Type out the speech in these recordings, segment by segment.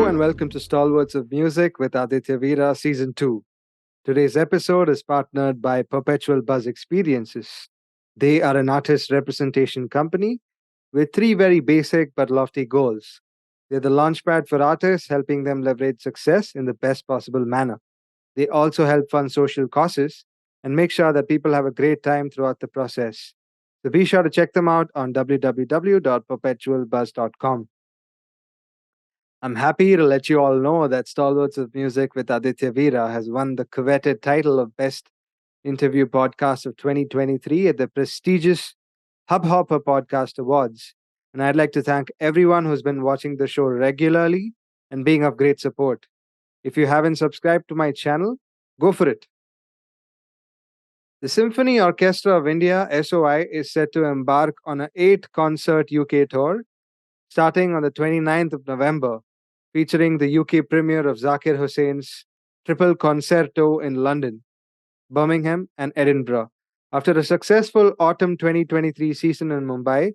Hello and welcome to Stalwarts of Music with Aditya Veera Season 2. Today's episode is partnered by Perpetual Buzz Experiences. They are an artist representation company with three very basic but lofty goals. They're the launchpad for artists, helping them leverage success in the best possible manner. They also help fund social causes and make sure that people have a great time throughout the process. So be sure to check them out on www.perpetualbuzz.com. I'm happy to let you all know that Stalwarts of Music with Aditya Veera has won the coveted title of Best Interview Podcast of 2023 at the prestigious Hubhopper Podcast Awards. And I'd like to thank everyone who's been watching the show regularly and being of great support. If you haven't subscribed to my channel, go for it. The Symphony Orchestra of India, SOI, is set to embark on an 8-concert UK tour starting on the 29th of November, featuring the UK premiere of Zakir Hussain's Triple Concerto in London, Birmingham, and Edinburgh. After a successful autumn 2023 season in Mumbai,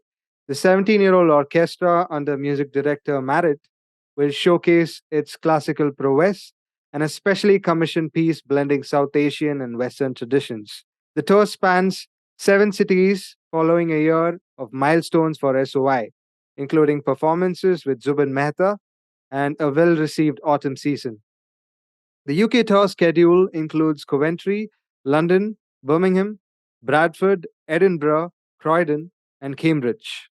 the 17-year-old orchestra under music director Marit will showcase its classical prowess and a specially commissioned piece blending South Asian and Western traditions. The tour spans 7 cities following a year of milestones for SOI, including performances with Zubin Mehta and a well-received autumn season. The UK tour schedule includes Coventry, London, Birmingham, Bradford, Edinburgh, Croydon, and Cambridge.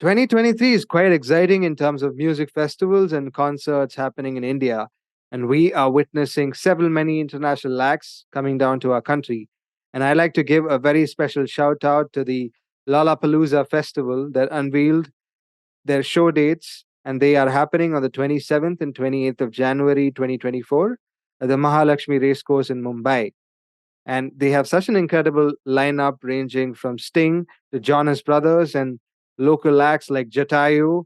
2023 is quite exciting in terms of music festivals and concerts happening in India, and we are witnessing many international acts coming down to our country. And I'd like to give a very special shout out to the Lollapalooza Festival that unveiled their show dates, and they are happening on the 27th and 28th of January 2024 at the Mahalakshmi Racecourse in Mumbai. And they have such an incredible lineup ranging from Sting to Jonas Brothers and local acts like Jatayu.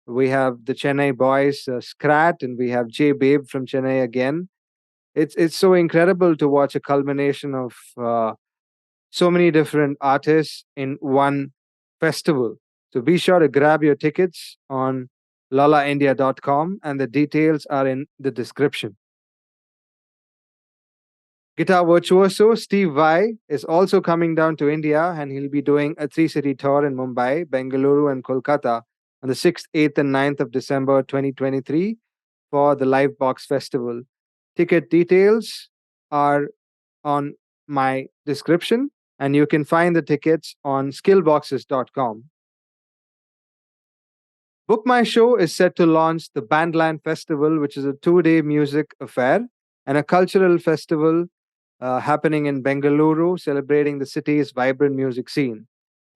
We have the Chennai boys, Scrat, and we have J Babe from Chennai again. It's so incredible to watch a culmination of so many different artists in one festival. So be sure to grab your tickets on lalaindia.com, and the details are in the description. Guitar virtuoso Steve Vai is also coming down to India, and he'll be doing a 3-city tour in Mumbai, Bengaluru, and Kolkata on the 6th, 8th, and 9th of December 2023 for the Live Box Festival. Ticket details are on my description, and you can find the tickets on skillboxes.com. Book My Show is set to launch the Bandland Festival, which is a 2-day music affair and a cultural festival happening in Bengaluru, celebrating the city's vibrant music scene.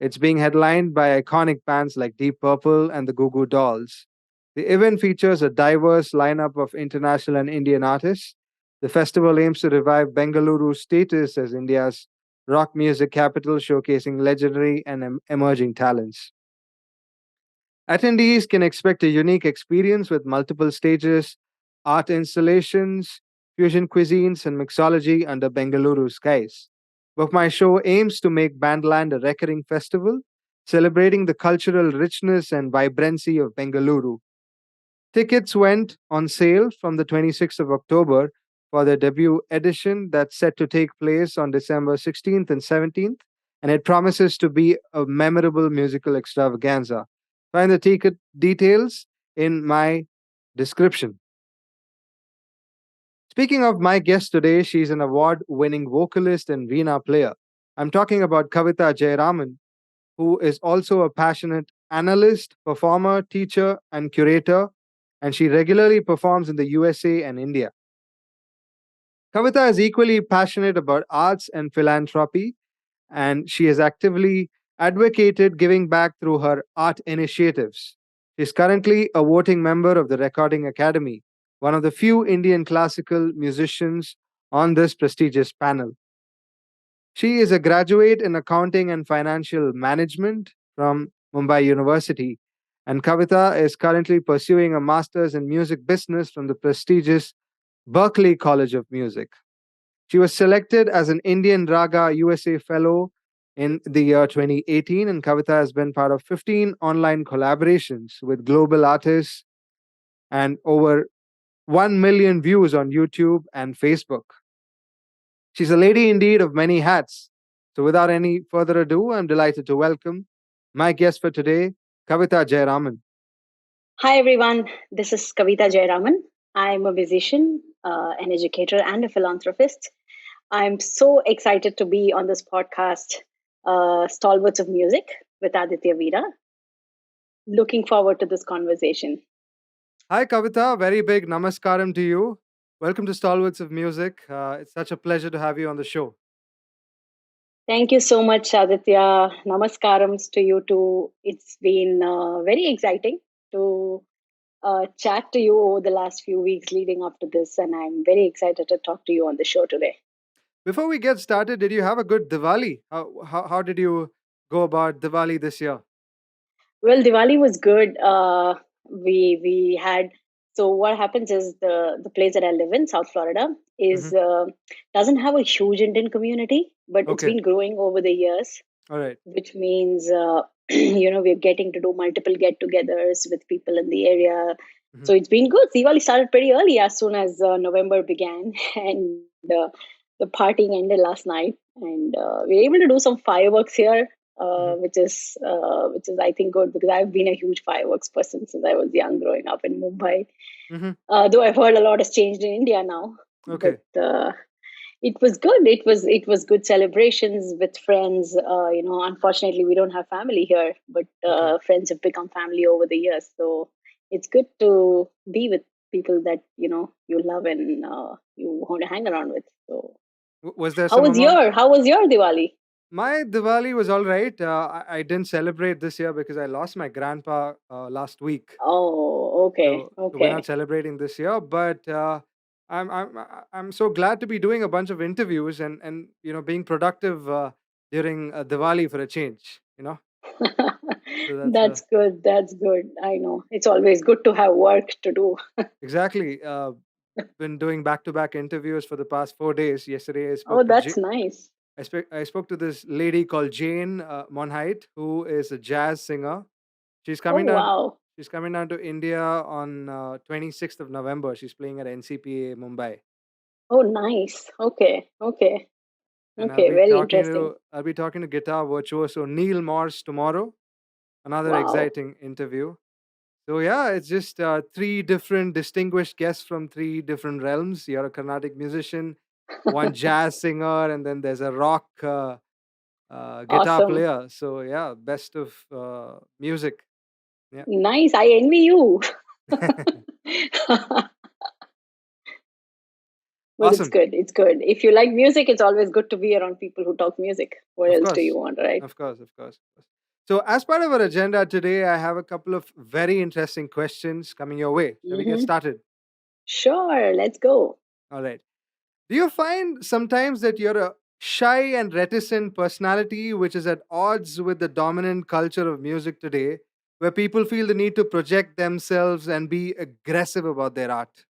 It's being headlined by iconic bands like Deep Purple and the Goo Goo Dolls. The event features a diverse lineup of international and Indian artists. The festival aims to revive Bengaluru's status as India's rock music capital, showcasing legendary and emerging talents. Attendees can expect a unique experience with multiple stages, art installations, fusion cuisines, and mixology under Bengaluru skies. Book My Show aims to make Bandland a recurring festival, celebrating the cultural richness and vibrancy of Bengaluru. Tickets went on sale from the 26th of October for the debut edition that's set to take place on December 16th and 17th, and it promises to be a memorable musical extravaganza. Find the ticket details in my description. Speaking of my guest today, she's an award-winning vocalist and Veena player. I'm talking about Kavitha Jayaraman, who is also a passionate analyst, performer, teacher, and curator, and she regularly performs in the USA and India. Kavitha is equally passionate about arts and philanthropy, and she has actively advocated giving back through her art initiatives. She is currently a voting member of the Recording Academy, one of the few Indian classical musicians on this prestigious panel. She is a graduate in accounting and financial management from Mumbai University, and Kavitha is currently pursuing a master's in music business from the prestigious Berklee College of Music. She was selected as an Indian Raga USA Fellow in the year 2018, and Kavitha has been part of 15 online collaborations with global artists and over 1 million views on YouTube and Facebook. She's a lady indeed of many hats. So, without any further ado, I'm delighted to welcome my guest for today, Kavitha Jayaraman. Hi everyone, this is Kavitha Jayaraman. I'm a musician, an educator, and a philanthropist. I'm so excited to be on this podcast, Stalwarts of Music with Aditya Veera. Looking forward to this conversation. Hi, Kavitha. Very big namaskaram to you. Welcome to Stalwarts of Music. It's such a pleasure to have you on the show. Thank you so much, Aditya. Namaskarams to you too. It's been very exciting to chat to you over the last few weeks leading up to this, and I'm very excited to talk to you on the show today. Before we get started, did you have a good Diwali? How did you go about Diwali this year? Well, Diwali was good. We had so what happens is the place that I live in, South Florida, is doesn't have a huge Indian community, but it's Okay. been growing over the years, All right. which means we're getting to do multiple get-togethers with people in the area. So it's been good. Diwali started pretty early, as soon as November began, and the partying ended last night, and we were able to do some fireworks here, which is I think good because I've been a huge fireworks person since I was young, growing up in Mumbai. Though I've heard a lot has changed in India now, Okay. but it was good. It was good celebrations with friends. Unfortunately, we don't have family here, but Okay. friends have become family over the years. So it's good to be with people that you love and you want to hang around with. So Was there how some was amount? your how was your Diwali? My Diwali was all right. I didn't celebrate this year because I lost my grandpa last week. Oh, okay, So we're not okay. celebrating this year, but I'm so glad to be doing a bunch of interviews and being productive during Diwali for a change. So that's That's good. That's good. I know it's always good to have work to do. exactly. Been doing back-to-back interviews for the past 4 days. Yesterday, Oh, that's nice. I spoke to this lady called Jane Monheit, who is a jazz singer. She's Oh, coming down. wow. She's coming down to India on 26th of November. She's playing at NCPA Mumbai, Oh, nice. Okay, okay, and okay. Very interesting. I'll be talking to guitar virtuoso Neil Morse tomorrow. Another Wow. exciting interview. So yeah, it's just three different distinguished guests from three different realms. You're a Carnatic musician, one jazz singer, and then there's a rock guitar Awesome. player. So yeah, best of music. Yeah. Nice. I envy you. But it's Awesome. good. It's good. If you like music, it's always good to be around people who talk music. What Of else do course. you want, right? Of course. Of course. Of course. So, as part of our agenda today, I have a couple of very interesting questions coming your way. Shall we get Hmm. started? Sure. Let's go. All right. Do you find sometimes that you're a shy and reticent personality, which is at odds with the dominant culture of music today, where people feel the need to project themselves and be aggressive about their art?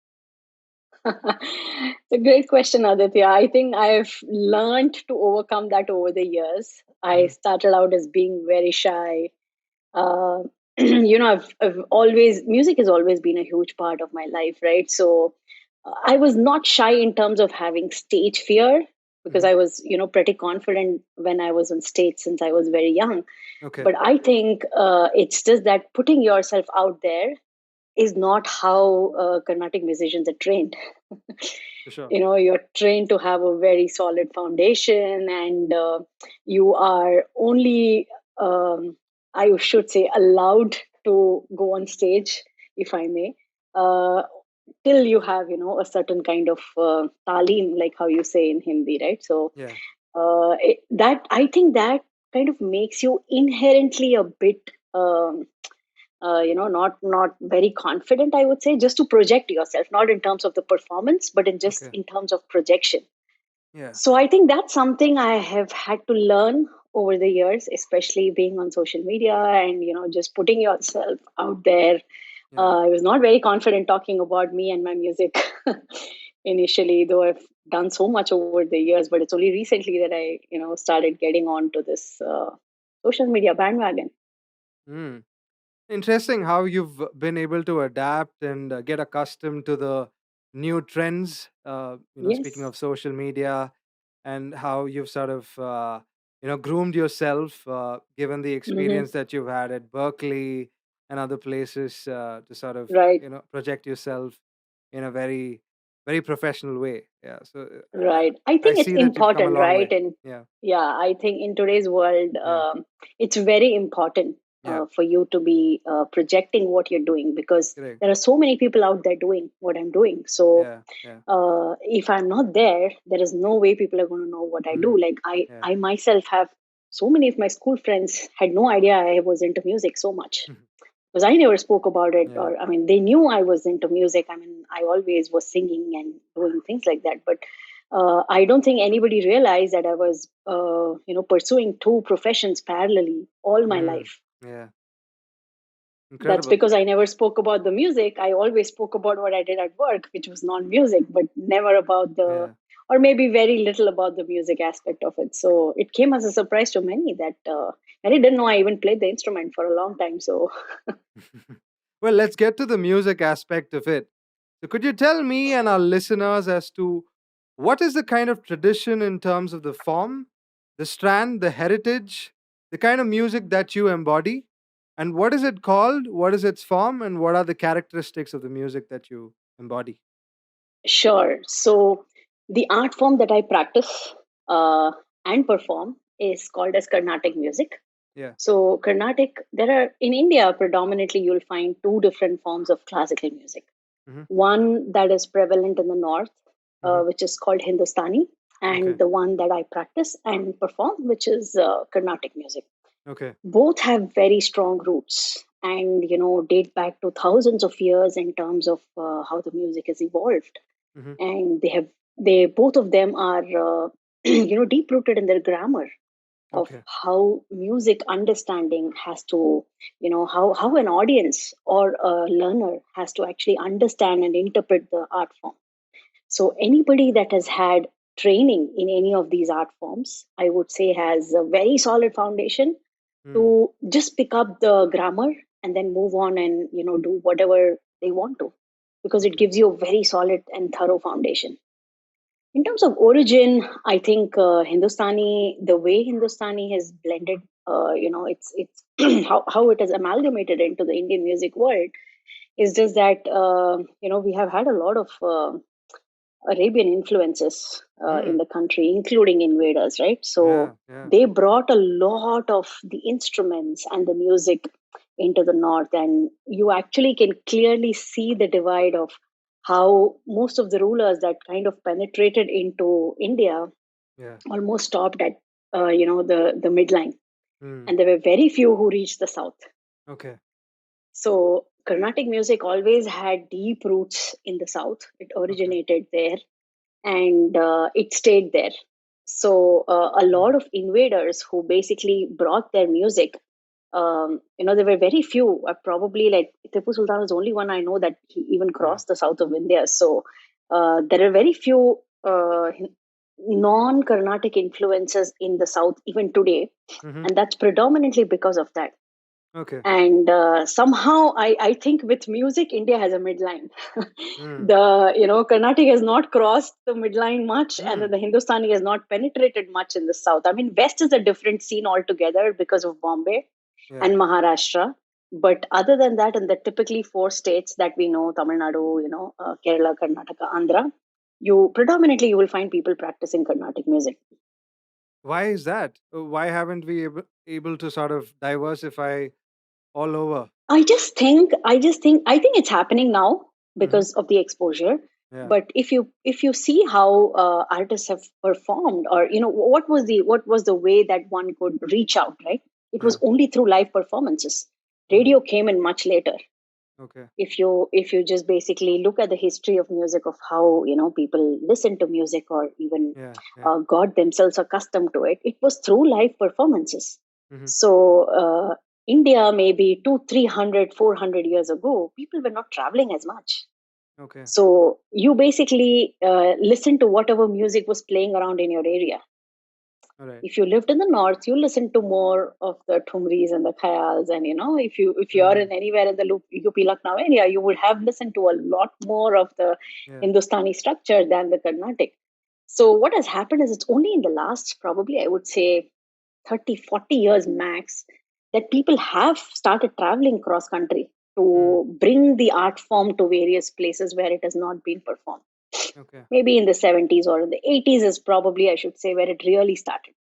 It's a great question, Aditya. I think I've learned to overcome that over the years. I Hmm. started out as being very shy. Uh, I've always, music has always been a huge part of my life, right? So I was not shy in terms of having stage fear because Hmm. I was, pretty confident when I was on stage since I was very young. Okay. But I think it's just that putting yourself out there is not how Carnatic musicians are trained. For sure. You're trained to have a very solid foundation, and you are only, I should say, allowed to go on stage, if I may, uh, till you have, a certain kind of talim, like how you say in Hindi, right? So Yeah. that I think that kind of makes you inherently a bit not very confident, I would say, just to project yourself, not in terms of the performance, but in just Okay. in terms of projection. Yeah. So I think that's something I have had to learn over the years, especially being on social media and just putting yourself out there. Yeah. I was not very confident talking about me and my music initially, though I've done so much over the years, but it's only recently that I started getting onto this social media bandwagon. Mm. Interesting how you've been able to adapt and get accustomed to the new trends. Speaking Yes. of social media, and how you've sort of groomed yourself, given the Hmm. experience that you've had at Berkeley and other places, to sort of Right. project yourself in a very very professional way. Yeah. So Right. I I think it's see that you've come a important, long right? way. And Yeah. yeah, I think in today's world, Yeah. it's very important Yeah. for you to be projecting what you're doing, because Great. there are so many people out there doing what I'm doing. So Yeah. Yeah. if I'm not there, there is no way people are going to know what I do. Mm. Like Yeah. I myself have so many of my school friends had no idea I was into music so much, because I never spoke about it. Yeah. Or, I mean, they knew I was into music. I mean, I always was singing and doing things like that. But I don't think anybody realized that I was, pursuing two professions parallelly all my Mm. life. Yeah. That's Incredible. because I never spoke about the music. I always spoke about what I did at work, which was non music, but never about Yeah. or maybe very little about the music aspect of it. So it came as a surprise to many that many didn't know I even played the instrument for a long time. So Well, let's get to the music aspect of it. So, could you tell me and our listeners as to what is the kind of tradition in terms of the form, the strand, the heritage, the kind of music that you embody? And what is it called? What is its form? And what are the characteristics of the music that you embody? sure. So the art form that I practice uh, and perform is called as Carnatic music. Yeah. So Carnatic, there are in India predominantly you'll find two different forms of classical music. Mm-hmm. One that is prevalent in the north, Mm-hmm. which is called Hindustani, and Okay. the one that I practice and perform, which is Carnatic music. Okay. Both have very strong roots and date back to thousands of years in terms of how the music has evolved, Mm-hmm. and they both of them are deep rooted in their grammar of Okay. how music understanding has to, how an audience or a learner has to actually understand and interpret the art form. So anybody that has had training in any of these art forms, I would say, has a very solid foundation Mm. to just pick up the grammar and then move on and do whatever they want to, because it Okay. gives you a very solid and thorough foundation. In terms of origin, I think Hindustani, the way Hindustani has blended, it's how it has amalgamated into the Indian music world is just that we have had a lot of Arabian influences in Mm. the country, including invaders, right? So Yeah. Yeah. they brought a lot of the instruments and the music into the north, and you actually can clearly see the divide of how most of the rulers that kind of penetrated into India Yeah. almost stopped at the midline, Mm. and there were very few who reached the south. Okay. So Carnatic music always had deep roots in the south. It Okay. originated there and it stayed there. So a lot Mm. of invaders who basically brought their music, there were very few. Probably like Tipu Sultan was the only one I know that he even Yeah. crossed the south of India. So there are very few non-Carnatic influences in the south even today, Mm-hmm. and that's predominantly because of that. Okay. And somehow I think with music India has a midline. Mm. The Carnatic has not crossed the midline much, and then Mm. the Hindustani has not penetrated much in the south. I mean, west is a different scene altogether because of Bombay Yeah. and Maharashtra. But other than that, in the typically four states that we know, Tamil Nadu, Kerala, Karnataka, Andhra, you predominantly you will find people practicing Carnatic music. Why is that? Why haven't we able to sort of diversify all over? I think it's happening now Mm-hmm. because of the exposure. Yeah. But if you see how artists have performed, or what was the way that one could reach out, right? It was Yeah. only through live performances. Mm. Radio came in much later. Okay. If you just basically look at the history of music, of how people listen to music or even Yeah. Yeah. got themselves accustomed to it, it was through live performances. Mm-hmm. So India, maybe 200, 300, 400 years ago, people were not traveling as much. Okay. So you basically listen to whatever music was playing around in your area. All right. If you lived in the north, you listen to more of the thumris and the khayals, and if you're Mm. in anywhere in the UP Lucknow area, you would have listened to a lot more of the Yeah. Hindustani structure than the Carnatic. So what has happened is it's only in the last, probably I would say, 30, 40 years max, that people have started traveling cross country Mm. to bring the art form to various places where it has not been performed. Okay. Maybe in the 70s or in the 80s is probably, I should say, where it really started.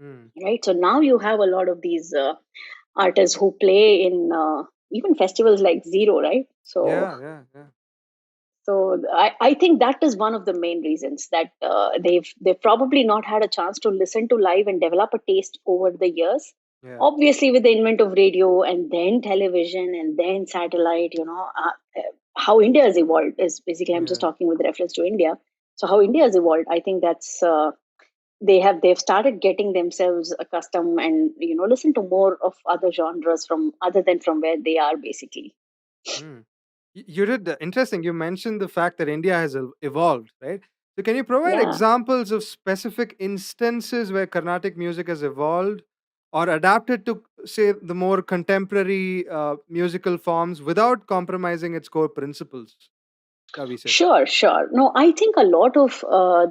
Mm. Right. So now you have a lot of these artists who play in even festivals like Zero, right? So Yeah. Yeah. Yeah. I think that is one of the main reasons that they've probably not had a chance to listen to live and develop a taste over the years. Yeah. Obviously, with the invent of radio and then television and then satellite, how India has evolved is basically, I'm just Yeah. talking with reference to India. So how India has evolved, I think that's they've started getting themselves accustomed and listen to more of other genres from other than from where they are basically. Mm. You did interesting. You mentioned the fact that India has evolved, right? So, can you provide Yeah. examples of specific instances where Carnatic music has evolved or adapted to, say, the more contemporary musical forms without compromising its core principles? Shall we say? Sure, sure. No, I think a lot of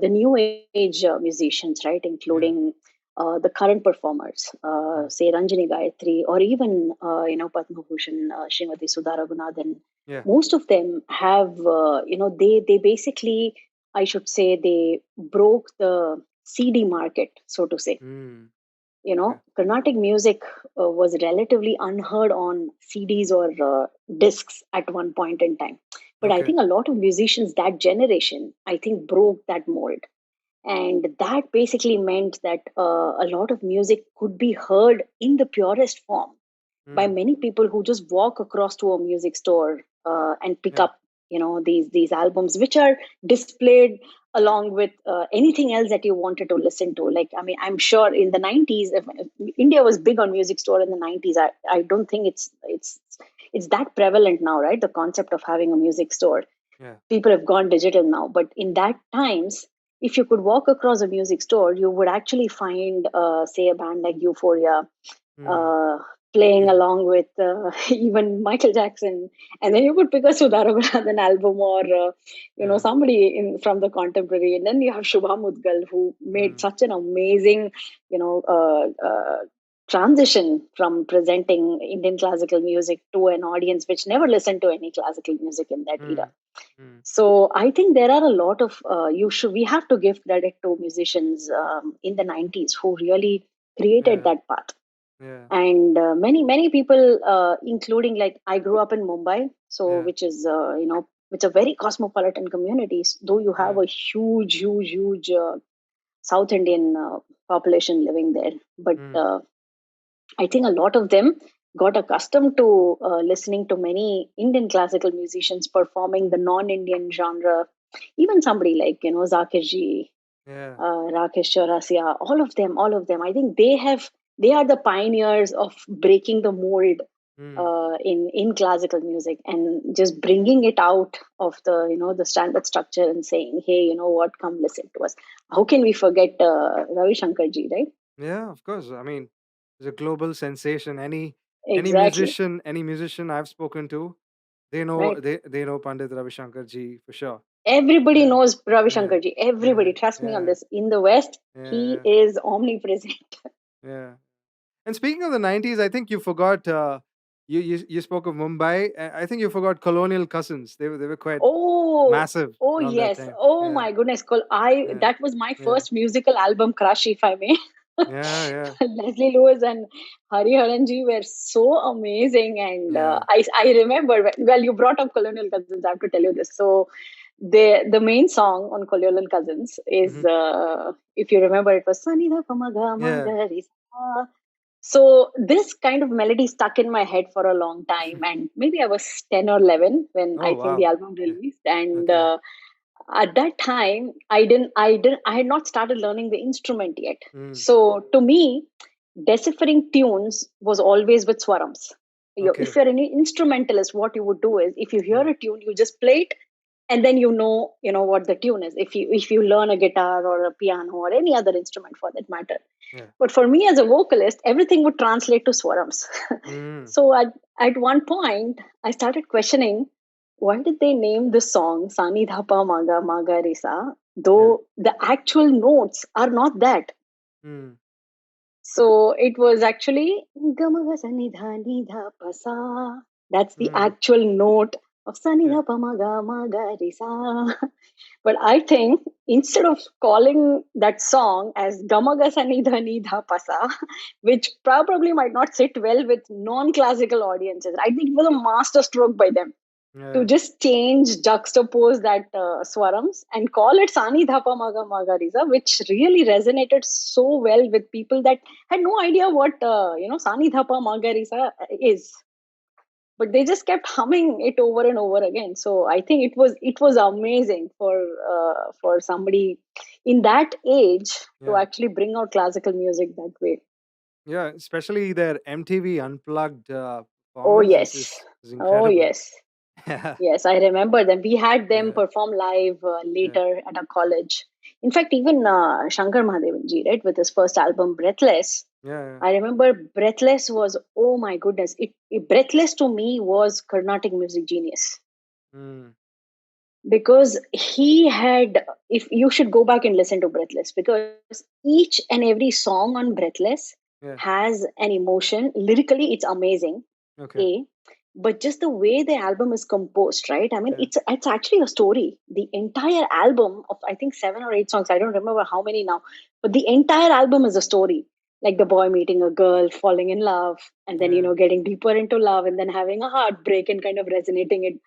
the new age musicians, right, Yeah. including the current performers, Mm. say Ranjani Gayatri, or even Padma Bhushan, Srimati Sudha Raghunathan, Yeah. most of them have, they basically, I should say, they broke the CD market, so to say. Mm. Okay. Carnatic music was relatively unheard on CDs or discs at one point in time. But I Okay. think a lot of musicians that generation, I think, broke that mold. And that basically meant that a lot of music could be heard in the purest form by Mm. many people who just walk across to a music store and pick Yeah. up these albums which are displayed along with anything else that you wanted to listen to. Like, I mean, I'm sure in the 90s, if India was big on music store in the 90s. I don't think it's that prevalent now, right? The concept of having a music store, Yeah. people have gone digital now, but in that times, if you could walk across a music store, you would actually find say a band like Euphoria Mm. uh, playing Yeah. along with even Michael Jackson, and then you could pick a Sudha Raghunathan album or Yeah. somebody from the contemporary, and then you have Shubha Mudgal who made Mm. such an amazing you know transition from presenting Indian classical music to an audience which never listened to any classical music in that era. Mm. Mm. So I think there are a lot of we have to give credit to musicians in the 90s who really created Yeah. that path. Yeah. And many people including, like, I grew up in Mumbai, so Yeah. which is it's a very cosmopolitan community, though you have Yeah. a huge South Indian population living there. But Mm. I think a lot of them got accustomed to listening to many Indian classical musicians performing the non-Indian genre. Even somebody like Zakir Ji, Yeah. Rakesh Chaurasia, all of them. I think they are the pioneers of breaking the mold Mm. in classical music and just bringing it out of the the standard structure and saying, hey, you know what, come listen to us. How can we forget Ravi Shankar Ji, right? Yeah, of course. I mean, it's a global sensation. Exactly. Any musician I've spoken to, they know Right. they know Pandit Ravi Shankar ji for sure. Everybody Yeah, knows Ravi yeah, Shankar Ji. yeah, Everybody, trust me on yeah, this. In the West, he yeah, is omnipresent. yeah. And speaking of the '90s, I think you forgot. You spoke of Mumbai. I think you forgot Colonial Cousins. They were quite Oh, massive oh around that yes. time. Oh Yeah, my goodness. I yeah, That was my yeah, first musical album crush, if I may. yeah, yeah, Leslie Lewis and Hari Haranji were so amazing, and yeah. I remember well, you brought up Colonial Cousins. I have to tell you this. So the main song on Colonial Cousins is Hmm. if you remember, it was Sani da pa ma ga ma Yeah. ga ri sa. So this kind of melody stuck in my head for a long time, and maybe I was 10 or 11 when Oh I think the wow. album Okay. released. And Okay. at that time, I had not started learning the instrument yet. Mm. So to me, deciphering tunes was always with swarams. If Okay. you're an instrumentalist, what you would do is, if you hear Yeah. a tune, you just play it and then you know what the tune is if you learn a guitar or a piano or any other instrument for that matter. Yeah. But for me as a vocalist, everything would translate to swarams. Mm. So at one point, I started questioning, why did they name the song Sani Dhapa Maga Maga Risa, Yeah. though the actual notes are not that. Mm. So it was actually Gamaga Sani Dha Ni Dha Pa Sa. That's the Mm. actual note of Sani Yeah. Dhapa Maga Maga Risa. But I think instead of calling that song as Gamaga Sani Dha Ni Dha Pa Sa, which probably might not sit well with non-classical audiences, I think it was a master stroke by them to Yeah. just change, juxtapose that swarams and call it Sani Dhapa Maga Maga Risa, which really resonated so well with people that had no idea what Sani Dhapa Maga Risa is, but they just kept humming it over and over again. So I think it was amazing for somebody in that age to Yeah. actually bring out classical music that way. Yeah. Especially their MTV Unplugged Oh performance yes, is oh incredible. yes. Yeah. Yes, I remember them. We had them Yeah. perform live Yeah. later at a college. In fact, even Shankar Mahadevan ji, right, with his first album, Breathless. Yeah. I remember Breathless was, oh my goodness, Breathless to me was Carnatic music genius, Mm. because he had, if you should go back and listen to Breathless, because each and every song on Breathless Yeah. has an emotion. Lyrically, it's amazing. Okay. A, but just the way the album is composed, right? I mean, Yeah. it's actually a story. The entire album of, I think, 7 or 8 songs, I don't remember how many now, but the entire album is a story. Like the boy meeting a girl, falling in love, and then Yeah. getting deeper into love, and then having a heartbreak and kind of resonating it.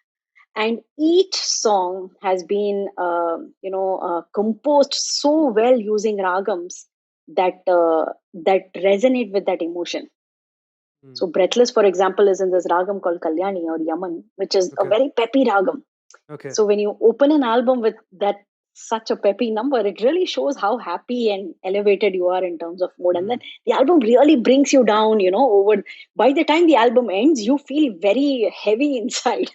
And each song has been composed so well using ragams that resonate with that emotion. Mm. So Breathless, for example, is in this ragam called Kalyani or Yaman, which is a Okay. very peppy ragam. Okay. So when you open an album with that such a peppy number, it really shows how happy and elevated you are in terms of mood. And then Mm. the album really brings you down, over by the time the album ends, you feel very heavy inside.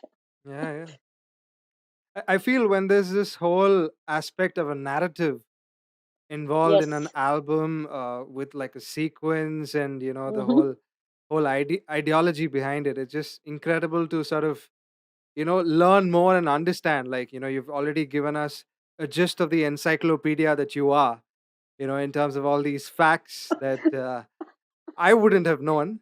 Yeah. Yeah. I feel when there's this whole aspect of a narrative involved in an Yes. album with like a sequence and the Hmm. whole ideology behind it, it's just incredible to sort of learn more and understand. Like you've already given us a gist of the encyclopedia that you are, in terms of all these facts that I wouldn't have known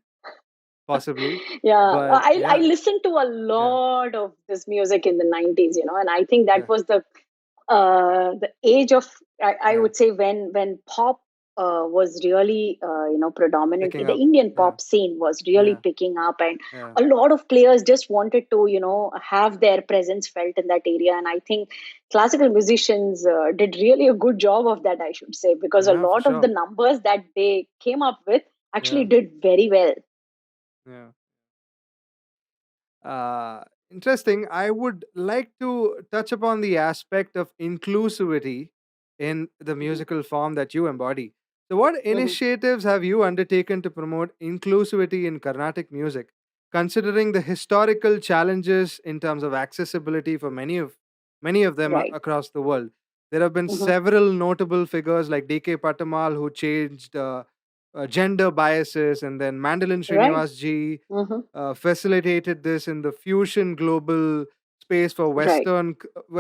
possibly. Yeah, But I yeah. listened to a Yeah. lot of this music in the 90s, and I think that Yeah. was the age of, I Yeah. would say, when pop was really predominant. Picking The up. Indian Yeah. pop scene was really Yeah. picking up, and Yeah. a lot of players just wanted to have their presence felt in that area. And I think classical musicians did really a good job of that, I should say, because a Yeah, for lot of the sure. numbers that they came up with actually Yeah. did very well. Yeah. Interesting. I would like to touch upon the aspect of inclusivity in the Hmm. musical form that you embody. So, what Hmm. initiatives have you undertaken to promote inclusivity in Carnatic music, considering the historical challenges in terms of accessibility for many of them Right. across the world? There have been Hmm. several notable figures like D.K. Patamal who changed gender biases, and then Mandolin Right. Srinivas ji Hmm. facilitated this in the fusion global space for Right.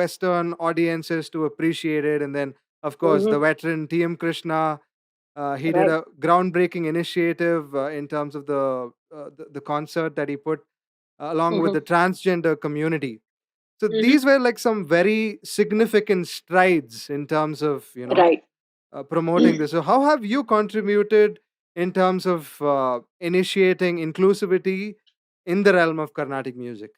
Western audiences to appreciate it. And then, of course, the Hmm. veteran T.M. Krishna, he did Right. a groundbreaking initiative in terms of the concert that he put along with Hmm. the transgender community. So Hmm. these were like some very significant strides in terms of Right. promoting this. So, how have you contributed in terms of initiating inclusivity in the realm of Carnatic music?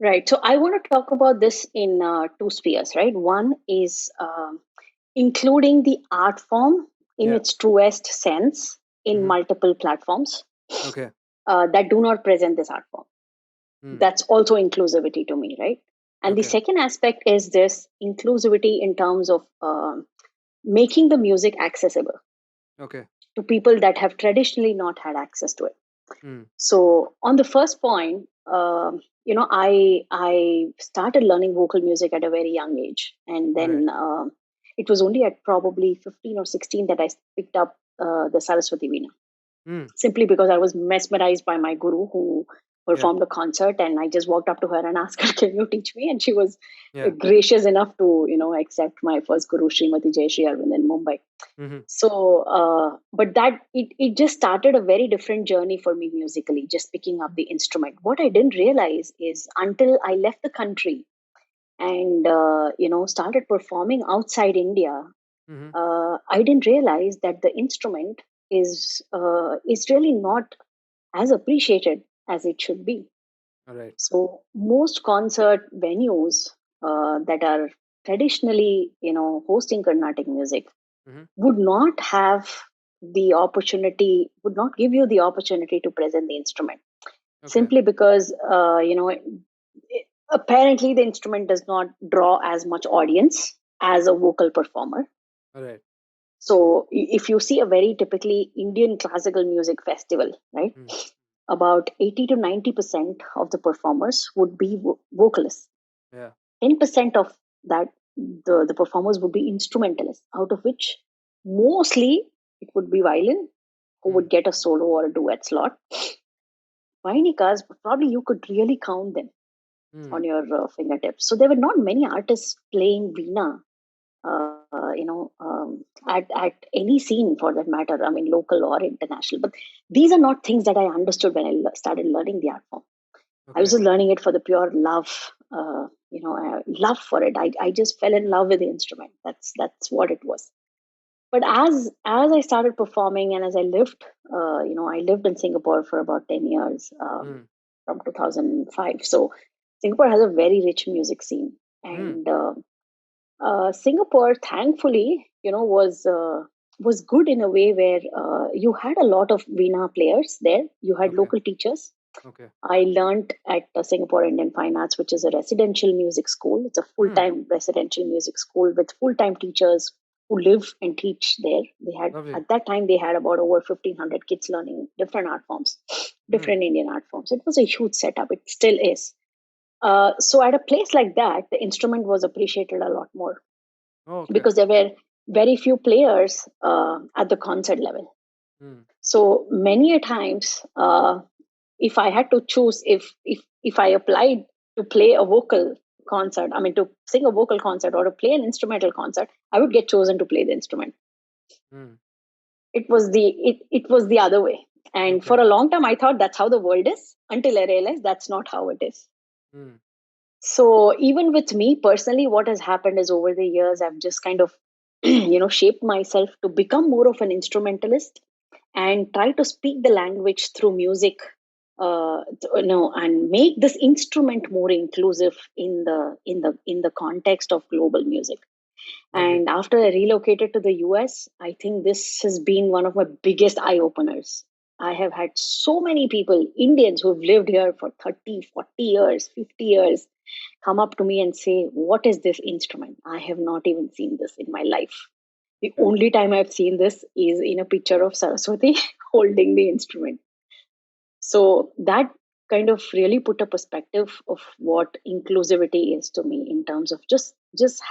Right. So I want to talk about this in two spheres, right? One is including the art form in Yeah. its truest sense in Hmm. multiple platforms Okay. that do not present this art form. Hmm. That's also inclusivity to me, right? And the Okay. second aspect is this inclusivity in terms of making the music accessible Okay. to people that have traditionally not had access to it. Hmm. So, on the first point, I started learning vocal music at a very young age, and All right. then it was only at probably 15 or 16 that I picked up the Saraswati Veena, Mm. simply because I was mesmerized by my guru who Yeah. performed a concert, and I just walked up to her and asked her, "Can you teach me?" And she was Yeah. gracious enough to accept my first guru, Srimati Jayashree Arvind in Mumbai. Mm-hmm. So, but that it just started a very different journey for me musically, just picking up the instrument. What I didn't realize is until I left the country and started performing outside India, Mm-hmm. I didn't realize that the instrument is really not as appreciated as it should be. All right. So most concert venues that are traditionally, hosting Carnatic music Mm-hmm. would not have the opportunity, would not give you the opportunity to present the instrument, Okay. simply because apparently the instrument does not draw as much audience as a vocal performer. All right. So if you see a very typically Indian classical music festival, right, Mm. about 80 to 90% of the performers would be vocalists. Yeah. 10% of that, the performers would be instrumentalists, out of which mostly it would be violin who Mm. would get a solo or a duet slot. Vainikas, probably you could really count them Mm. on your fingertips. So there were not many artists playing Veena, at any scene for that matter. I mean, local or international. But these are not things that I understood when I started learning the art form. I was Okay. just learning it for the pure love, love for it. I just fell in Yeah. love with the instrument. That's what it was. But as I started performing and as I lived, I lived in Singapore for about 10 years, Mm. from 2005. So Singapore has a very rich music scene, Mm. and Singapore, thankfully, was good in a way where you had a lot of Veena players there. You had Okay. local teachers. Okay. I learned at Singapore Indian Fine Arts, which is a residential music school. It's a full Mm. time residential music school with full time teachers who live and teach there. They had Lovely. at that time they had about over 1,500 kids learning different art forms, Mm. different Indian art forms. It was a huge setup. It still is. So at a place like that, the instrument was appreciated a lot more Oh, okay. because there were very few players at the concert level. Mm. So many a times, if I had to choose, if I applied to play a vocal concert, I mean to sing a vocal concert or to play an instrumental concert, I would get chosen to play the instrument. Mm. It was the other way, and for Okay. a long time I thought that's how the world is until I realized that's not how it is. Mm. So even with me personally, what has happened is over the years I've just kind of shaped myself to become more of an instrumentalist and try to speak the language through music, and make this instrument more inclusive in the context of global music. Lovely. And after I relocated to the US, I think this has been one of my biggest eye openers. I have had so many people, Indians who have lived here for 30, 40 years, 50 years, come up to me and say, "What is this instrument? I have not even seen this in my life. The Yeah. only time I've seen this is in a picture of Saraswati holding the instrument." So that kind of really put a perspective of what inclusivity is to me in terms of just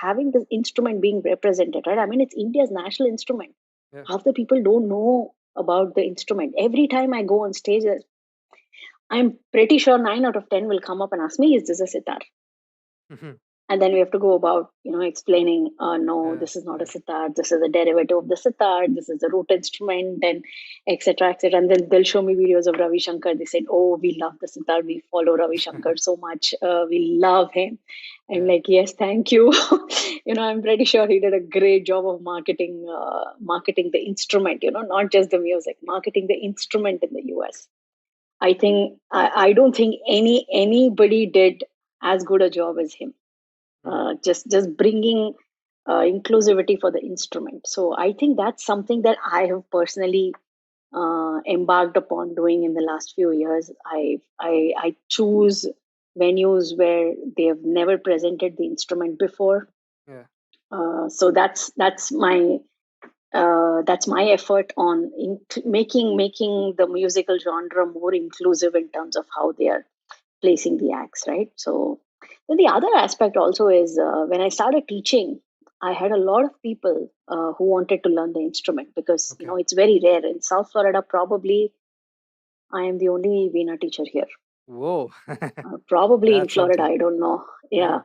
having this instrument being represented, right? I mean, it's India's national instrument. Yeah. Half the people don't know about the instrument. Every time I go on stage, I'm pretty sure 9 out of 10 will come up and ask me, "Is this a sitar?" Mhm. And then we have to go about explaining, no, Yeah. this is not a Yeah. sitar, this is a derivative of the sitar, this is a root instrument, and etc etc. And then they'll show me videos of Ravi Shankar. They said, "Oh, we love the sitar, we follow Ravi Shankar so much, we love him." And Yeah. like, yes, thank you. I'm pretty sure he did a great job of marketing the instrument, not just the music, marketing the instrument in the US. I don't think anybody did as good a job as him, Mm. just bringing inclusivity for the instrument. So I think that's something that I have personally embarked upon doing in the last few years. I choose venues where they have never presented the instrument before. Yeah. So that's my effort on making the musical genre more inclusive in terms of how they are placing the acts, right? So then the other aspect also is when I started teaching, I had a lot of people who wanted to learn the instrument because Okay. it's very rare in South Florida. Probably I am the only Veena teacher here. Whoa. Probably in That's Florida, something. I don't know. Yeah. Yeah.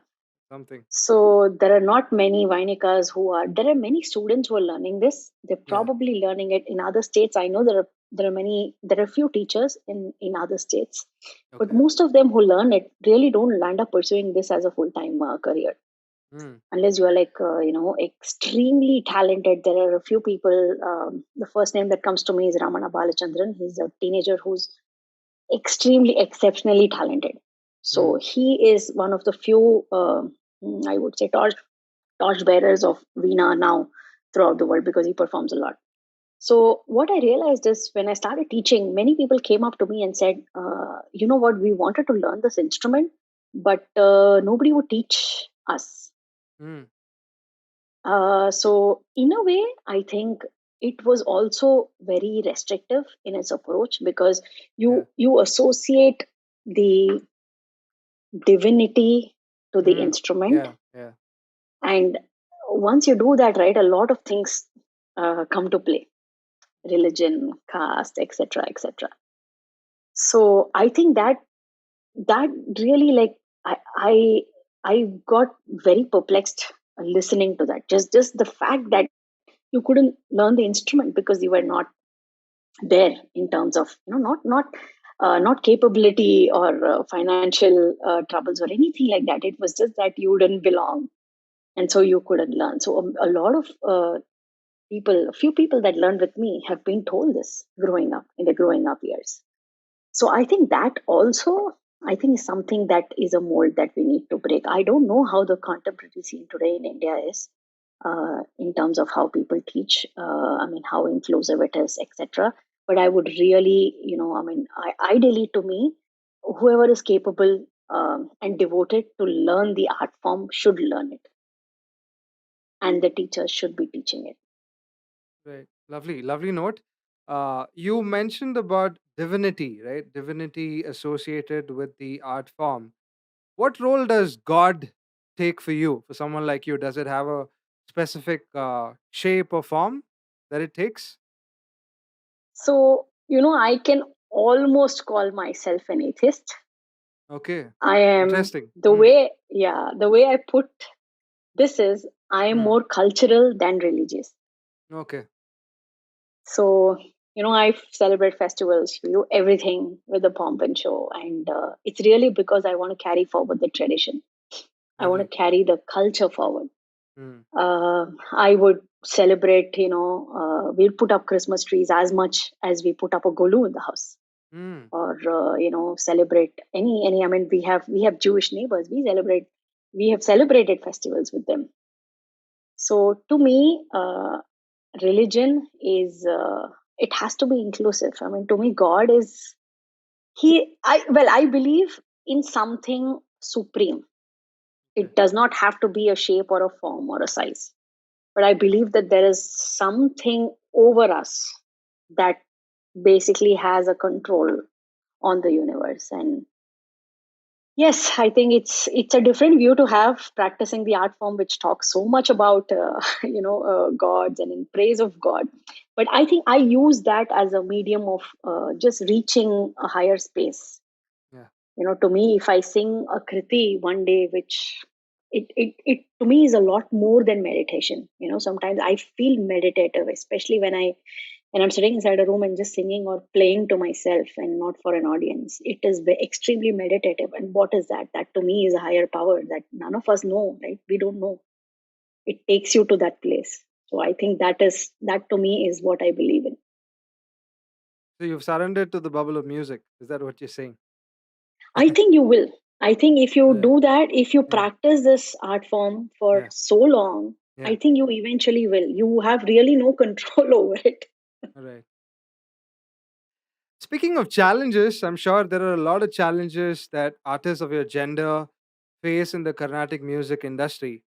Something. So there are not many Vainikas who are. There are many students who are learning this. They're Yeah. probably learning it in other states. I know there are many. There are few teachers in other states, but Okay. most of them who learn it really don't land up pursuing this as a full time career Mm. unless you are like extremely talented. There are a few people. The first name that comes to me is Ramana Balachandran. He's a teenager who's extremely exceptionally talented. Mm. So he is one of the few, I would say, torch bearers of Veena now throughout the world because he performs a lot. So what I realized is when I started teaching, many people came up to me and said, "You know what? We wanted to learn this instrument, but nobody would teach us." Mm. So in a way, I think it was also very restrictive in its approach because Yeah. you associate the divinity to the Mm. instrument, Yeah. Yeah. and once you do that, right, a lot of things come to play: religion, caste, etc., etc. So I think that really, like, I I got very perplexed listening to that. Just the fact that you couldn't learn the instrument because you were not there in terms of not capability or financial troubles or anything like that. It was just that you didn't belong, and so you couldn't learn. So a lot of a few people that learned with me have been told this growing up in the growing up years. So I think that also, I think, is something that is a mold that we need to break. I don't know how the contemporary scene today in India is, in terms of how people teach. I mean, how inclusive it is, etc. But I would really, ideally to me, whoever is capable and devoted to learn the art form should learn it, and the teachers should be teaching it. Right. Lovely. Lovely note. You mentioned about divinity, right? Divinity associated with the art form. What role does God take for you? For someone like you, does it have a specific shape or form that it takes? So, I can almost call myself an atheist. Okay. I am Interesting. the Hmm. way, yeah, the way I put this is I am Hmm. more cultural than religious. Okay. So, I celebrate festivals, we do everything with the pomp and show. And it's really because I want to carry forward the tradition. I want Lovely. to carry the culture forward. Hmm. I would celebrate, we'll put up Christmas trees as much as we put up a golu in the house. Hmm. Or celebrate any, I mean, we have Jewish neighbors. We have celebrated festivals with them. So to me, religion is, it has to be inclusive. I mean, to me, God is, I believe in something supreme. Okay. It does not have to be a shape or a form or a size, but I believe that there is something over us that basically has a control on the universe. And yes, I think it's a different view to have practicing the art form, which talks so much about gods and in praise of God. But I think I use that as a medium of just reaching a higher space. Yeah. To me, if I sing a kriti one day, which it to me is a lot more than meditation. Sometimes I feel meditative, especially when I'm sitting inside a room and just singing or playing to myself and not for an audience. It is extremely meditative. And what is that? That to me is a higher power that none of us know, right? We don't know. It takes you to that place. So I think that to me is what I believe in. So you've surrendered to the bubble of music. Is that what you're saying? I think you will. I think if you Yeah. do that, if you Yeah. practice this art form for Yeah. so long, I Yeah. think you eventually will. You have really no control over it. All right. Speaking of challenges, I'm sure there are a lot of challenges that artists of your gender face in the Carnatic music industry.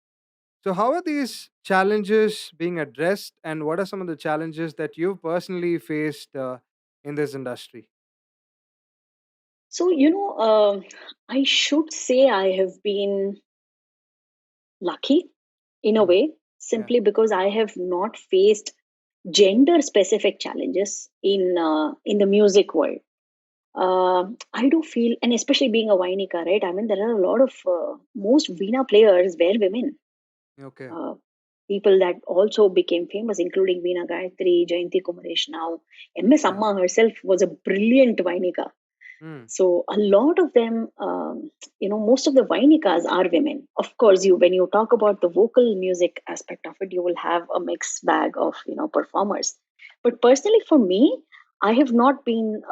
So, how are these challenges being addressed, and what are some of the challenges that you've personally faced in this industry? So, I should say I have been lucky in a Mm. way, Yeah. simply because I have not faced gender specific challenges in the music world. I do feel, and especially being a Vainika, right? I mean, there are a lot of most Veena players were women. Okay. Uh, People that also became famous, including Veena Gayatri, Jayanti Kumaresh now. M.S. Yeah. Amma herself was a brilliant Vainika. Mm. So a lot of them, most of the Vainikas are women. Of course, when you talk about the vocal music aspect of it, you will have a mixed bag of performers. But personally, for me, I have not been,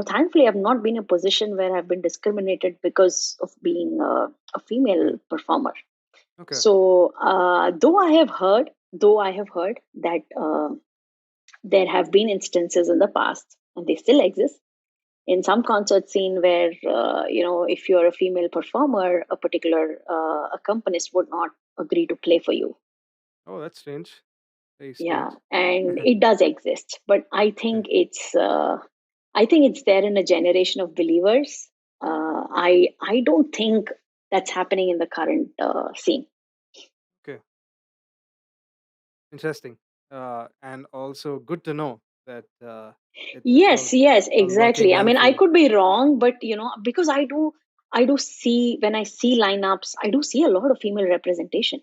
thankfully, I've not been in a position where I've been discriminated because of being a Okay. female performer. Okay. So, though I have heard that there have been instances in the past, and they still exist in some concert scene where if you're a female performer, a particular accompanist would not agree to play for you. Oh, that's strange. Very Yeah, strange. and it does exist, but Okay. I think it's there in a generation of believers. I don't think that's happening in the current scene. Okay. Interesting. And also good to know that it's Yes, yes, all working exactly. I well mean, for I you. could be wrong, but because I do see, when I see lineups, I do see a lot of female representation.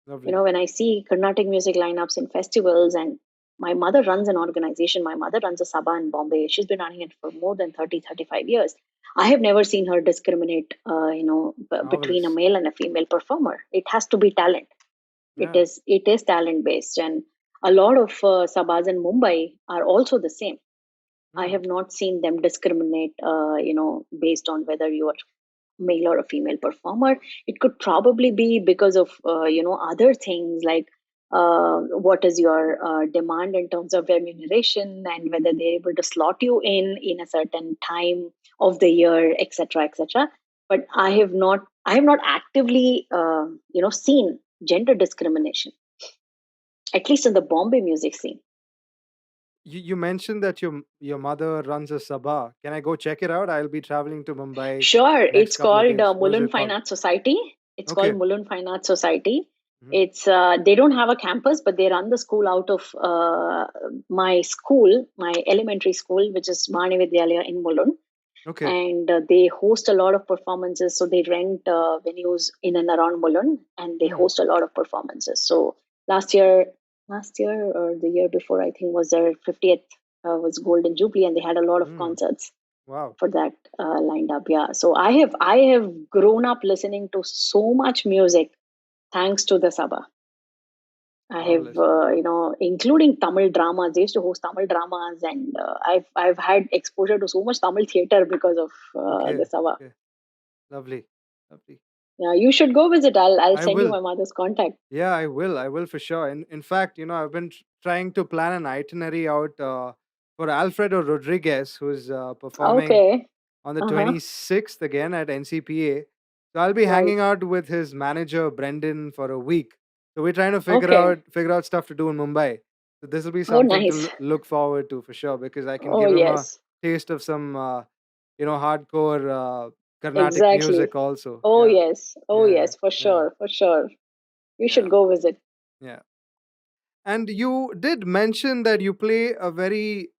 Lovely. When I see Carnatic music lineups in festivals, and my mother runs an organization, my mother runs a sabha in Bombay. She's been running it for more than 35 years. I have never seen her discriminate, between a Marvelous. male and a female performer. It has to be talent. Yeah. It is talent based, and a lot of sabhas in Mumbai are also the same. I Mm. have not seen them discriminate, based on whether you are male or a female performer. It could probably be because of other things like what is your demand in terms of remuneration, and whether they're able to slot you in a certain time of the year, etc., etc. But I have not actively seen gender discrimination, at least in the Bombay music scene. You mentioned that your mother runs a sabha. Can I go check it out? I'll be traveling to Mumbai Sure, next it's couple of called days. What is Mulund it Fine called? Arts Society. It's called Okay. Mulund Fine Arts Society. Hmm. It's they don't have a campus, but they run the school out of my school, my elementary school, which is Bhani Vidyalaya in Mulund, Okay. and they host a lot of performances. So they rent venues in and around Mulund, and they Hmm. host a lot of performances. So last year, last year or the year before, I think was their 50th was Golden Jubilee, and they had a lot of Hmm. concerts Wow. for that lined up. Yeah, so I have grown up listening to so much music thanks to the Sabha. I have, Marvelous. including Tamil dramas. They used to host Tamil dramas, and I've had exposure to so much Tamil theater because of Okay. the Sabha. Okay. Lovely. Lovely. Yeah, you should go visit. I'll I send you will. my mother's contact. Yeah, I will. I will for sure. In fact, I've been trying to plan an itinerary out for Alfredo Rodriguez, who's performing Okay. on the Uh huh. 26th again at NCPA. So I'll be Right. hanging out with his manager Brendan for a week. So we're trying to Okay. figure out stuff to do in Mumbai. So this will be Oh, something to nice. look forward to for sure because I can Oh, give him a yes. taste of some hardcore Carnatic Exactly. music also. Oh, Yeah. yes. Oh, Yeah. yes. For Yeah. sure. For sure. You should Yeah. go visit. Yeah. And you did mention that you play a very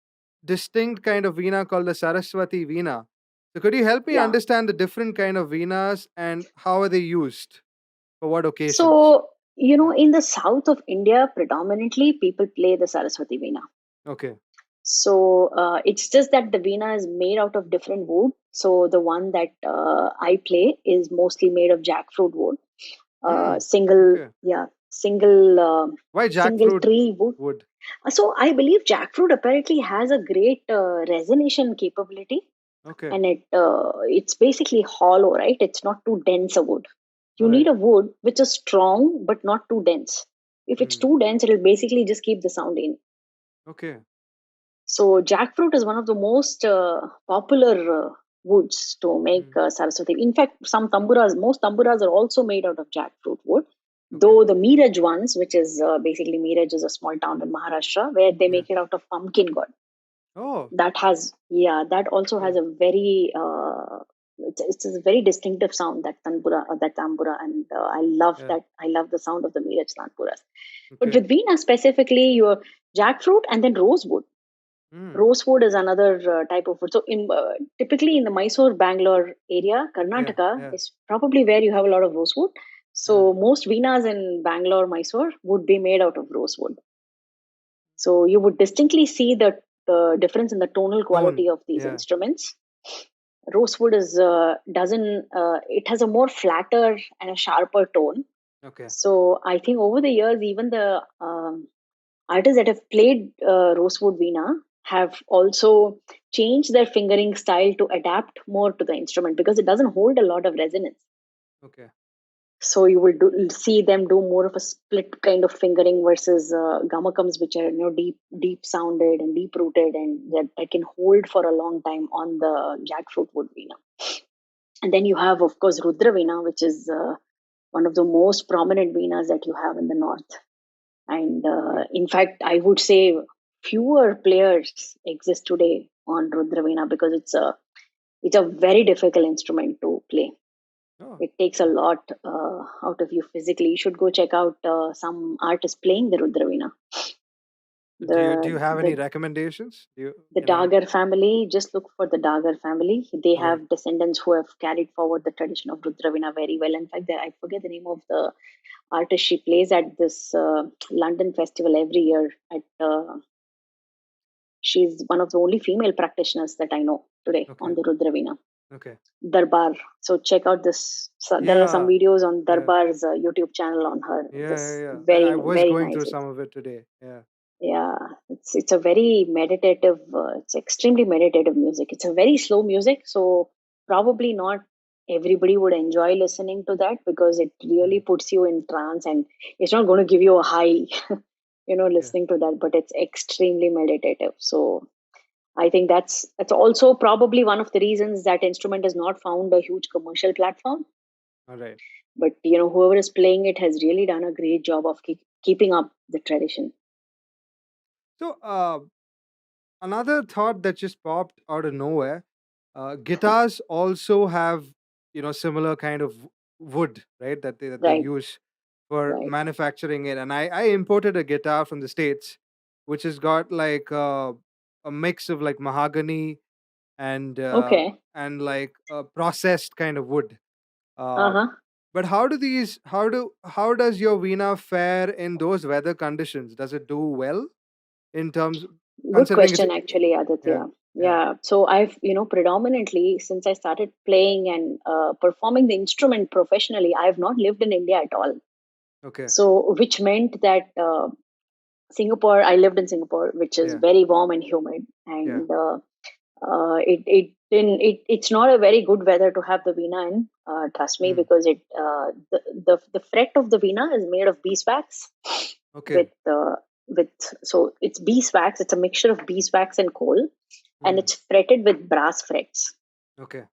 distinct kind of veena called the Saraswati veena. So could you help me Yeah. understand the different kind of veenas and how are they used for what occasions? So, Yeah. in the south of India, predominantly people play the Saraswati Veena. Okay. So, it's just that the Veena is made out of different wood. So, the one that I play is mostly made of jackfruit wood. Hmm. Single, Okay. yeah, single, Why single jackfruit tree wood. wood? So, I believe jackfruit apparently has a great resonation capability, Okay. and it's basically hollow, right? It's not too dense a wood. You All need right. a wood which is strong but not too dense. If it's Hmm. too dense, it'll basically just keep the sound in. Okay. So jackfruit is one of the most popular woods to make Hmm. Saraswati. In fact, most tamburas are also made out of jackfruit wood. Okay. Though the Miraj ones, which is basically Miraj is a small town in Maharashtra, where they Yeah. make it out of pumpkin god. Oh, That also has okay. a very it's a very distinctive sound, that tanbura, that tambura, and I love Yeah. that. I love the sound of the Meeraj tanburas. But Okay. with Veena specifically, your jackfruit and then rosewood. Mm. Rosewood is another type of wood. So typically in the Mysore, Bangalore area, Yeah. Karnataka Yeah. is probably where you have a lot of rosewood. Yeah. So most Veenas in Bangalore, Mysore would be made out of rosewood. So you would distinctly see the difference in the tonal Tone. quality of these Yeah. instruments. Rosewood is doesn't it has a more flatter and a sharper tone. Okay. So I think over the years, even the artists that have played rosewood veena have also changed their fingering style to adapt more to the instrument, because it doesn't hold a lot of resonance. Okay. So you will see them do more of a split kind of fingering versus gamakams, which are deep sounded and deep rooted, and that can hold for a long time on the jackfruit wood veena. And then you have, of course, rudra veena, which is one of the most prominent veenas that you have in the north. And Okay. in fact, I would say fewer players exist today on rudra veena, because it's a very difficult instrument to play. Oh. It takes a Okay. lot out of you physically. You should go check out some artists playing the Rudraveena. Do you The have any the recommendations? the Any? Dagar family. Just look for the Dagar family. They Okay. have descendants who have carried forward the tradition of Rudraveena very well. In fact, I forget the name of the artist. She plays at this London festival every year. She's one of the only female practitioners that I know today on Okay. the Rudraveena. Okay. Darbar. So check out this. So there are some Yeah. videos on Yeah. Darbar's YouTube channel on her. Yeah. Yeah. This Yeah. I very was very going nice. through some of it today. Yeah. Yeah, it's a very meditative. It's extremely meditative music. It's a very slow music, so probably not everybody would enjoy listening to that, because it really Mm. puts you in trance, and it's not going to give you a high, Yeah. listening to that. But it's extremely meditative. So I think that's also probably one of the reasons that instrument has not found a huge commercial platform. All right. But whoever is playing it has really done a great job of keeping up the tradition. So, another thought that just popped out of nowhere, guitars also have, similar kind of wood, right, that they Right, use for right. manufacturing it. And I imported a guitar from the States which has got like a mix of like mahogany and Okay. like a processed kind of wood. Uh uh, huh. but how does your Veena fare in those weather conditions? Does it do well in terms, Good considering it's question, actually, yeah. Aditya. Yeah. Yeah. So I've, predominantly since I started playing and performing the instrument professionally, I have not lived in India at all. Okay. So, which meant that Singapore, I lived in Singapore, which is Yeah. very warm and humid, Yeah. and it's not a very good weather to have the Veena in. Trust me, Mm. because the fret of the Veena is made of beeswax Okay. with with so it's beeswax. It's a mixture of beeswax and coal, and Mm. it's fretted with brass frets. Okay.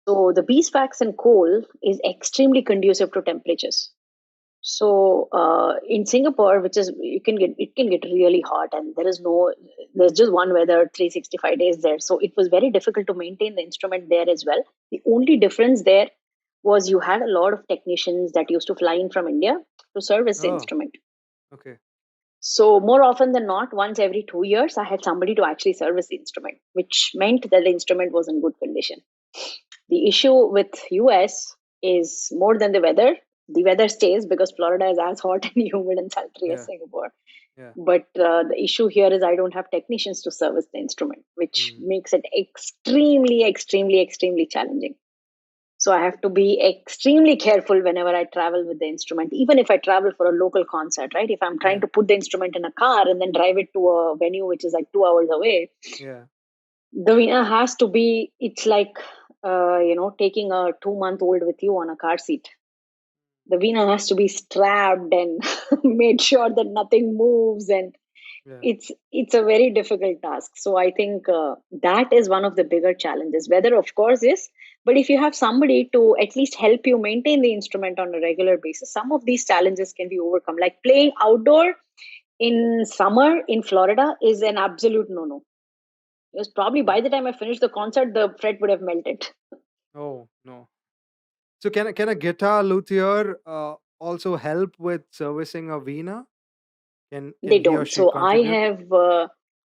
So the beeswax and coal is extremely conducive to temperatures. So in Singapore, which is it can get really hot, and there's just one weather 365 days there. So it was very difficult to maintain the instrument there as well. The only difference there was you had a lot of technicians that used to fly in from India to service the Oh. instrument. Okay. So more often than not, once every 2 years, I had somebody to actually service the instrument, which meant that the instrument was in good condition. The issue with US is more than the weather. The weather stays because Florida is as hot and humid and sultry as Yeah. Singapore. Yeah. But the issue here is I don't have technicians to service the instrument, which Mm. makes it extremely, extremely, extremely challenging. So I have to be extremely careful whenever I travel with the instrument, even if I travel for a local concert, right? If I'm trying Yeah. to put the instrument in a car and then drive it to a venue which is like 2 hours away, Yeah. the winner has to be, it's like, taking a 2 month old with you on a car seat. The winner has to be strapped and made sure that nothing moves, and Yeah. it's a very difficult task. So I think that is one of the bigger challenges. Weather, of course, is, but if you have somebody to at least help you maintain the instrument on a regular basis, some of these challenges can be overcome. Like playing outdoor in summer in Florida is an absolute no no. It was probably by the time I finished the concert, the fret would have melted. Oh no. So can a guitar luthier also help with servicing a Veena? Can They he or don't. she So contribute?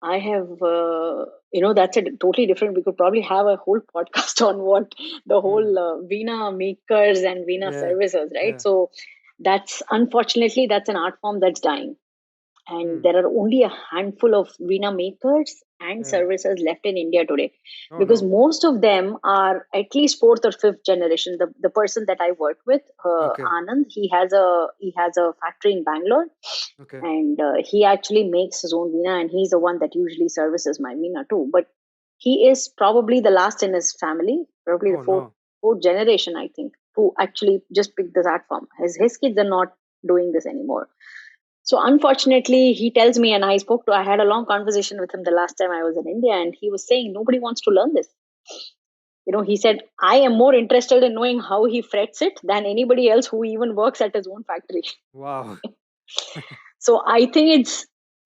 I have, that's a totally different. We could probably have a whole podcast on what the whole Hmm. Veena makers and Veena Yeah. services, right? Yeah. So that's unfortunately that's an art form that's dying, and Hmm. there are only a handful of Veena makers and Yeah. services left in India today, Oh because no. most of them are at least fourth or fifth generation. The person that I work with, Okay. Anand, he has a factory in Bangalore, Okay. and he actually makes his own Veena, and he's the one that usually services my Veena too. But he is probably the last in his family, probably Oh the fourth no. fourth generation, I think, who actually just picked this art form. His kids are not doing this anymore. So unfortunately, he tells me, and I had a long conversation with him the last time I was in India, and he was saying nobody wants to learn this. He said, I am more interested in knowing how he frets it than anybody else who even works at his own factory. Wow. So I think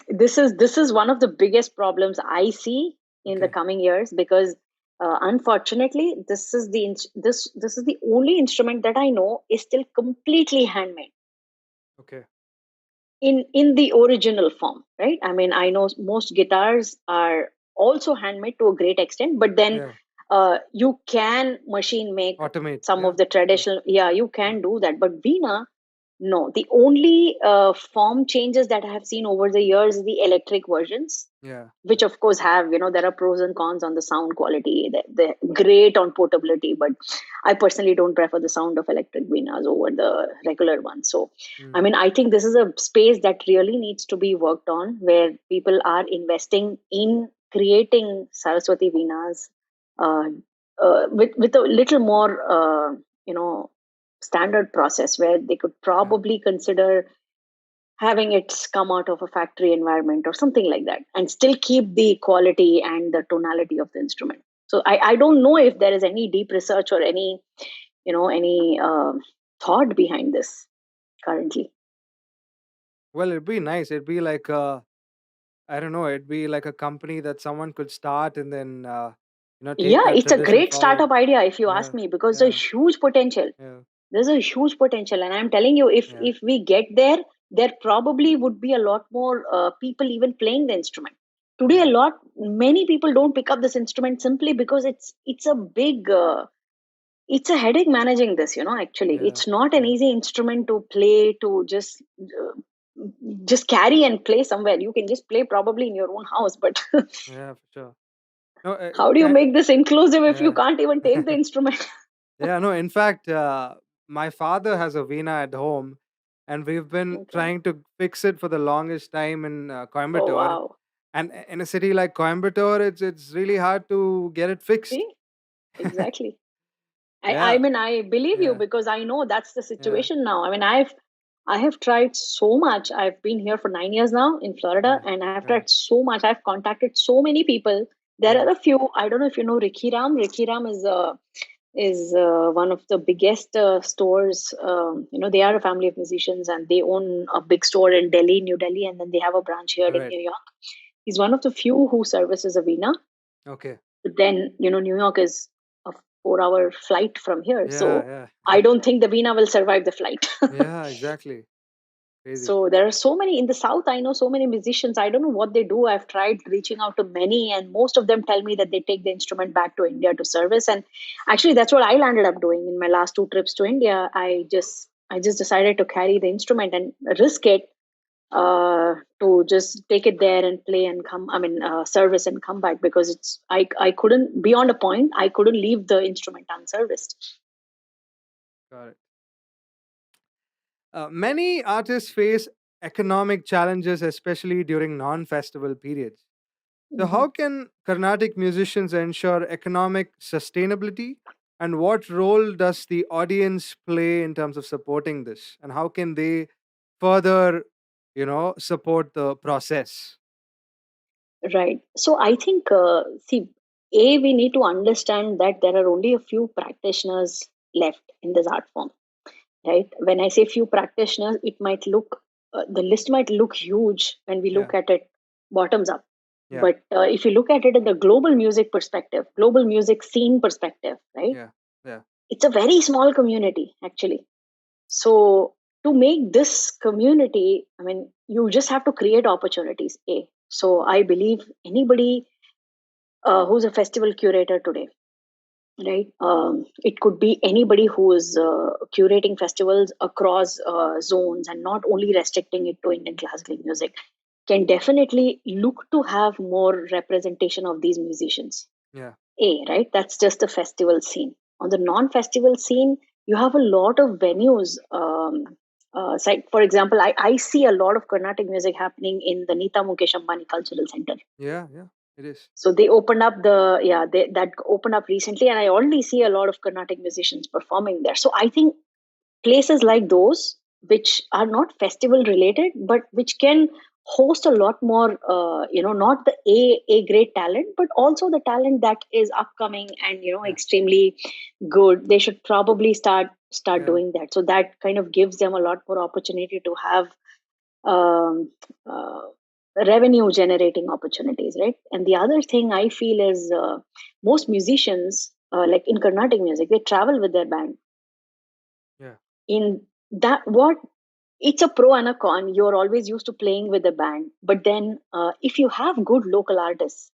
this is one of the biggest problems I see in the Okay. coming years, because unfortunately this is the only instrument that I know is still completely handmade Okay. in the original form, right? I mean, I know most guitars are also handmade to a great extent, but then Yeah. you can machine make Automate. some Yeah. of the Sure. traditional, yeah, you Yeah. can do that, but Veena, no. The only form changes that I have seen over the years is the electric versions, Yeah. which of course have, there are pros and cons on the sound quality. They're great on portability, but I personally don't prefer the sound of electric Veenas over the regular ones. So I Hmm. mean, I think this is a space that really needs to be worked on, where people are investing in creating Saraswati Veenas, uh, with a little more you know standard process, where they could Yeah. probably consider having it come out of a factory environment or something like that, and still keep the quality and the tonality of the instrument. So I don't know if there is any deep research or any thought behind this currently. Well, it'd be nice. It'd be like I don't know. It'd be like a company that someone could start and then take Yeah, that it's a tradition great forward. startup idea if you ask Yeah. me, because Yeah. there's huge potential. Yeah. There's a huge potential, and I'm telling you, if Yeah. if we get there, there probably would be a lot more people even playing the instrument. Today, Yeah. many people don't pick up this instrument simply because it's a headache managing this. Actually, Yeah. it's not an Yeah. easy instrument to play, to just carry and play somewhere. You can just play probably in your own house, but Yeah. For sure. No. how do you Can. make this inclusive if you Yeah. can't even take the instrument? Yeah. No. In fact, my father has a Veena at home, and we've been Okay. trying to fix it for the longest time in Oh Coimbatore. wow. And in a city like Coimbatore, it's really hard to get it fixed. See, exactly. I Yeah. mean, I believe you, Yeah. because I know that's the Yeah. situation now. I mean, I have tried so much. I've been here for 9 years now in Florida, Yeah. and I have Yeah. tried so much. I've contacted so many people. There Yeah. are a few. I don't know if you know Ricky Ram. Ricky Ram is one of the biggest stores. They are a family of musicians, and they own a big store in Delhi, New Delhi, and then they have a branch here in Right. New York. He's one of the few who services Avena. Okay. But then, New York is a 4 hour flight from here. So Yeah. I Yeah. don't think the Veena will survive the flight. Yeah. Exactly. Crazy. So there are so many in the South. I know so many musicians. I don't know what they do. I've tried reaching out to many, and most of them tell me that they take the instrument back to India to service. And actually, that's what I landed up doing in my last two trips to India. I just decided to carry the instrument and risk it, to just take it there and play and come. I mean, service and come back, because I couldn't, beyond a point, I couldn't leave the instrument unserviced. Got it. Many artists face economic challenges, especially during non-festival periods. So, Mhm. how can Carnatic musicians ensure economic sustainability? And what role does the audience play in terms of supporting this? And how can they further, support the process? Right. So I think, see, we need to understand that there are only a few practitioners left in this art form, right? When I say few practitioners, the list might look huge when we Yeah. look at it bottoms up. Yeah. But if you look at it in the global music perspective, global music scene perspective, right? Yeah. Yeah. It's a very small community actually. So to make this community, I mean, you just have to create opportunities. A. So I believe anybody who's a festival curator today, right? It could be anybody who is curating festivals across zones and not only restricting it to Indian classical music, can definitely look to have more representation of these musicians. Yeah. Right? That's just the festival scene. On the non-festival scene, you have a lot of venues. For example, I see a lot of Carnatic music happening in the Nita Mukesh Ambani Cultural Center. Yeah. Yeah. It is. So they opened up that opened up recently, and I already see a lot of Carnatic musicians performing there. So I think places like those, which are not festival related, but which can host a lot more, not the a great talent, but also the talent that is upcoming and Yeah. extremely good. They should probably start Yeah. doing that. So that kind of gives them a lot more opportunity to have um, uh, revenue generating opportunities, right? And the other thing I feel is most musicians, like in Carnatic music, they travel with their band. Yeah. In that, what it's a pro and a con. You're always used to playing with the band, but then if you have good local artists,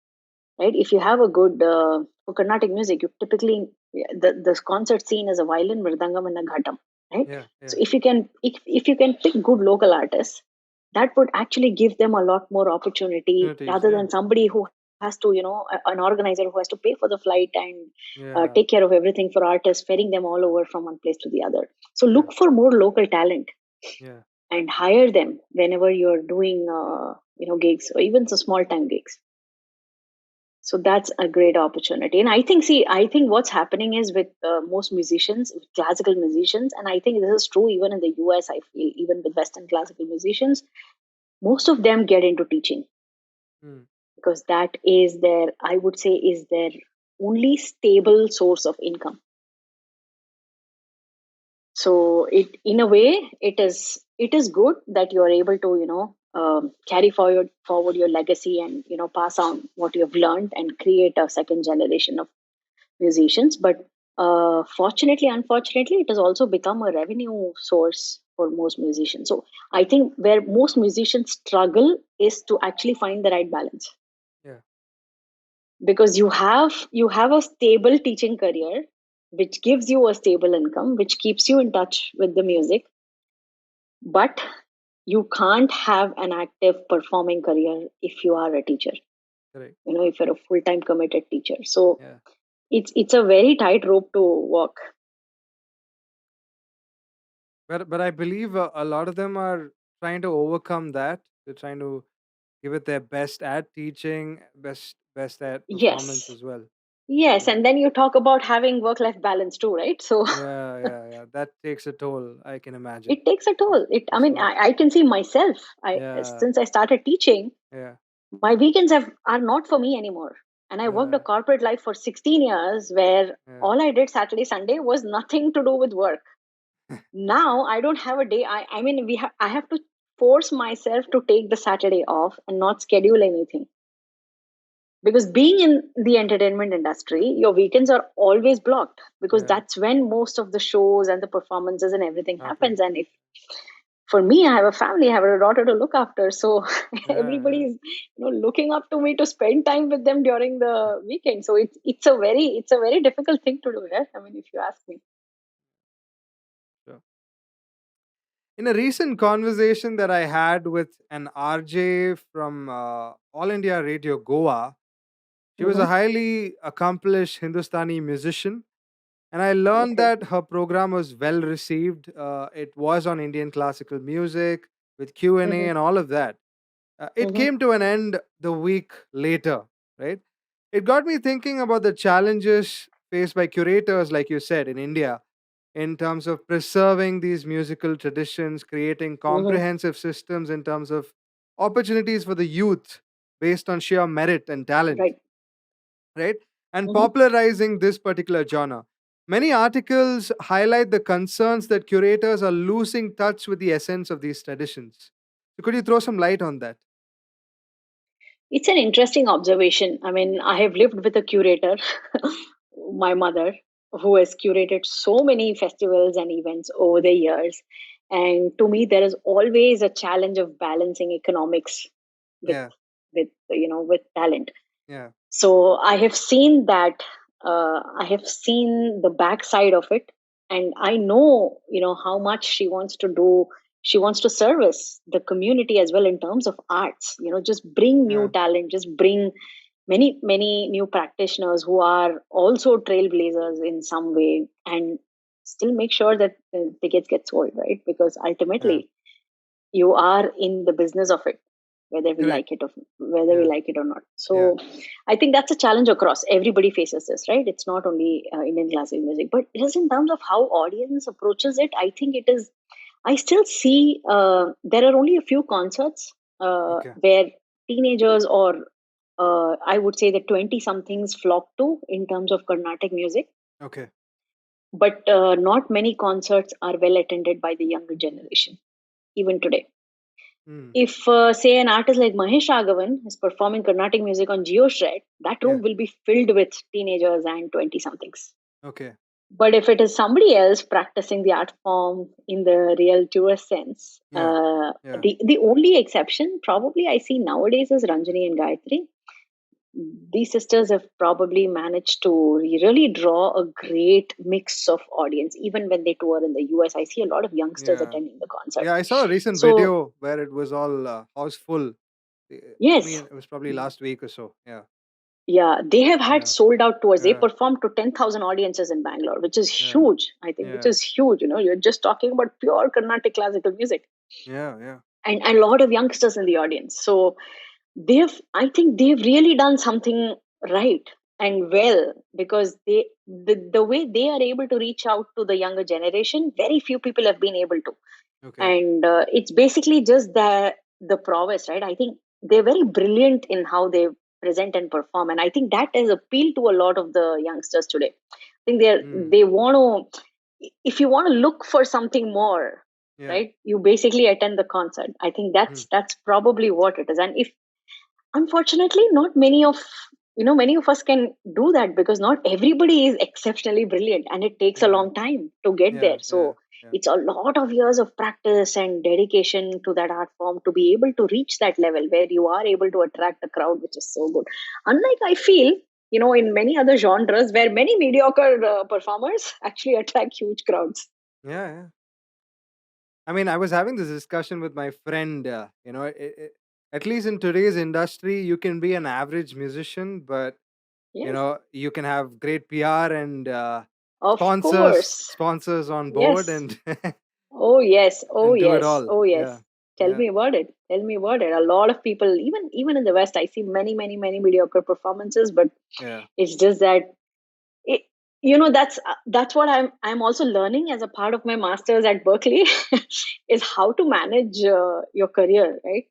right? If you have a good for Carnatic music, you typically, the concert scene is a violin, mridangam, and a ghatam, right? Yeah. So Yeah. if you can pick good local artists, that would actually give them a lot more opportunity Opportunities. rather Yeah. than somebody who has to, an organizer who has to pay for the flight and Yeah. take care of everything for artists, ferrying them all over from one place to the other. So Yeah. look for more local talent Yeah. and hire them whenever you're doing gigs or even the small time gigs. So that's a great opportunity. And I think what's happening is with most musicians, classical musicians, and I think this is true even in the US. I feel even with Western classical musicians, most of them get into teaching Mm. because that is their, I would say, is their only stable source of income. So it, in a way, it is good that you are able to carry forward your legacy and pass on what you have learned and create a second generation of musicians. But fortunately, unfortunately, it has also become a revenue source for most musicians. So I think where most musicians struggle is to actually find the right balance, Yeah. because you have a stable teaching career which gives you a stable income, which keeps you in touch with the music, but you can't have an active performing career if you are a teacher, Correct. if you're a full-time committed teacher. So Yeah. it's a very tight rope to walk. But I believe a lot of them are trying to overcome that. They're trying to give it their best at teaching, best at performance Yes. as well. Yes, Yeah. and then you talk about having work-life balance too, right? So Yeah. Yeah. Yeah. That takes a toll. I can imagine. it takes a Yes. toll. I Yes. A mean, lot. I can see myself. I Yeah. Since I started teaching, Yeah. my weekends are not for me anymore. And I worked a Yeah. corporate life for 16 years where Yeah. all I did Saturday, Sunday was nothing to do with work. Now I don't have a day. I mean, I have to force myself to take the Saturday off and not schedule anything. Because being in the entertainment industry, your weekends are always blocked because Yeah. that's when most of the shows and the performances and everything Happen. happens. And if for me, I have a family, I have a daughter to look after, so Yeah. everybody Yeah. is looking up to me to spend time with them during the weekend. So it's a very difficult thing to do. Yeah, I mean, if you ask me. Sure. In a recent conversation that I had with an RJ from All India Radio Goa, she was a Hmm. highly accomplished Hindustani musician, and I learned Okay. that her program was well received. It was on Indian classical music with Q&A and A Hmm. and all of that. It Hmm. came to an end the week later, right? It got me thinking about the challenges faced by curators, like you said, in India, in terms of preserving these musical traditions, creating Hmm. comprehensive systems in terms of opportunities for the youth based on sheer merit and talent, Right. right? And Hmm. popularizing this particular genre. Many articles highlight the concerns that curators are losing touch with the essence of these traditions. So could you throw some light on that? It's an interesting observation. I mean, I have lived with a curator, my mother, who has curated so many festivals and events over the years. And to me, there is always a challenge of balancing economics with Yeah, with talent. yeah, So I have seen that. I have seen the backside of it, and I know how much she wants to do. She wants to service the community as well in terms of arts. Just bring new yeah, talent, just bring many new practitioners who are also trailblazers in some way, and still make sure that the tickets get sold, right? Because yeah. ultimately you are in the business of it, whether we Correct. like it or whether we Yeah, like it or not. yeah, So I think that's a challenge across. Everybody faces this, right? It's not only Indian classical music, but just in terms of how audience approaches it, I think it is. I still see there are only a few concerts okay, where teenagers or I would say the 20 somethings flock to in terms of Carnatic music, okay. but not many concerts are well attended by the younger generation, even today. Mm, If, say, an artist like Mahesh Raghavan is performing Carnatic music on GeoShred, that yeah, room will be filled with teenagers and 20 somethings. okay. But if it is somebody else practicing the art form in the real tourist sense, Yeah, yeah, the only exception probably I see nowadays is Ranjani and Gayatri. These sisters have probably managed to really draw a great mix of audience. Even when they tour in the US, I see a lot of youngsters yeah. attending the concert. Yeah, I saw a recent So, video where it was all house full. I yes, mean, it was probably last week or so. Yeah, yeah, they have had yeah, sold out tours. They yeah, performed to 10,000 audiences in Bangalore, which is yeah, huge, I think, which yeah, is huge. You're just talking about pure Carnatic classical music yeah, yeah, and a lot of youngsters in the audience. So I think they've really done something right and well, because the way they are able to reach out to the younger generation, very few people have been able to. okay. And it's basically just the prowess, right? I think they're very brilliant in how they present and perform, and I think that has appealed to a lot of the youngsters today. I think Mm, they want to, if you want to look for something more, yeah, right, you basically attend the concert. I think mm, that's probably what it is. And if, unfortunately, not many of us can do that, because not everybody is exceptionally brilliant, and it takes a yeah, long time to get yeah, there. yeah, So yeah, it's a lot of years of practice and dedication to that art form to be able to reach that level where you are able to attract a crowd, which is so good. Unlike, I feel, in many other genres where many mediocre performers actually attract huge crowds. yeah, yeah. I mean, I was having this discussion with my friend. At least in today's industry, you can be an average musician, but Yes, you can have great PR and of sponsors, course. sponsors on board, Yes. and Oh yes, oh and do it yes, all. oh Yeah, yes. Tell yeah, me about it. Tell me about it. A lot of people, even in the West, I see many mediocre performances, but yeah, it's just that it, that's what I'm also learning as a part of my masters at Berkeley is how to manage your career. Right,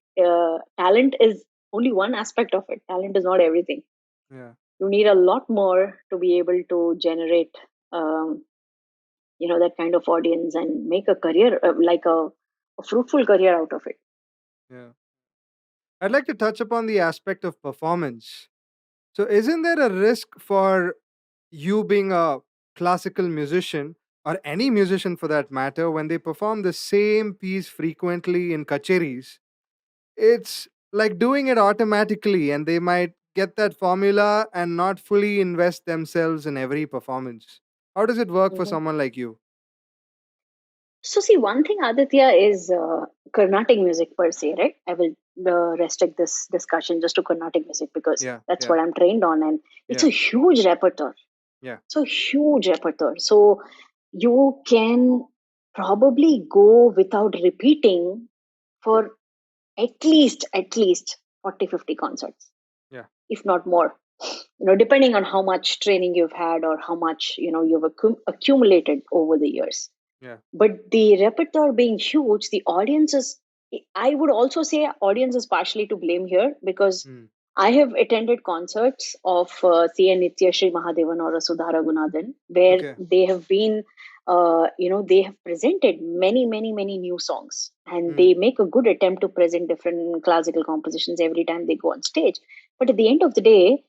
talent is only one aspect of it. Talent is not everything. yeah, You need a lot more to be able to generate. Um, that kind of audience and make a career, like a fruitful career out of it. yeah. I'd like to touch upon the aspect of performance. So, isn't there a risk for you being a classical musician or any musician for that matter when they perform the same piece frequently in kacheris? It's like doing it automatically, and they might get that formula and not fully invest themselves in every performance. How does it work for Mhm. someone like you? So see, one thing, Aditya, is Carnatic music per se, right? I will restrict this discussion just to Carnatic music because Yeah, that's yeah, what I'm trained on, and it's yeah, a huge repertoire. yeah, It's a huge repertoire. So you can probably go without repeating for at least 40-50 concerts, yeah, if not more, depending on how much training you've had or how much you've accumulated over the years. yeah. But the repertoire being huge, the audience is, I would also say audience is partially to blame here, because Mm, I have attended concerts of C. N. Nitya, Sri Mahadevan or Sudha Raghunathan, where okay. they have been they have presented many new songs, and Mm. they make a good attempt to present different classical compositions every time they go on stage. But at the end of the day,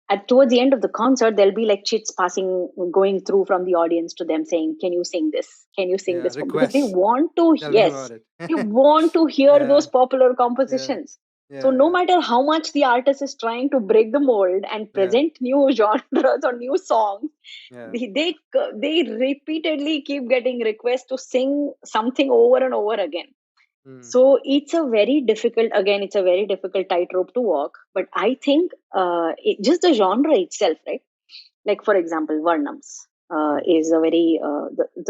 at towards the end of the concert, there'll be like chits passing, going through from the audience to them saying, "Can you sing this? Can you sing Yeah, this one?" Because they requests. want to, Tell me about yes, it. they want to hear Yeah, those popular yeah, compositions. So yeah, no yeah, matter how much the artist is trying to break the mold and yeah, present new genres or new songs, yeah. they repeatedly keep getting requests to sing something over and over again. Mm. So it's a very difficult tightrope to walk. But I think just the genre itself, right? Like for example, varnams Mm. is a very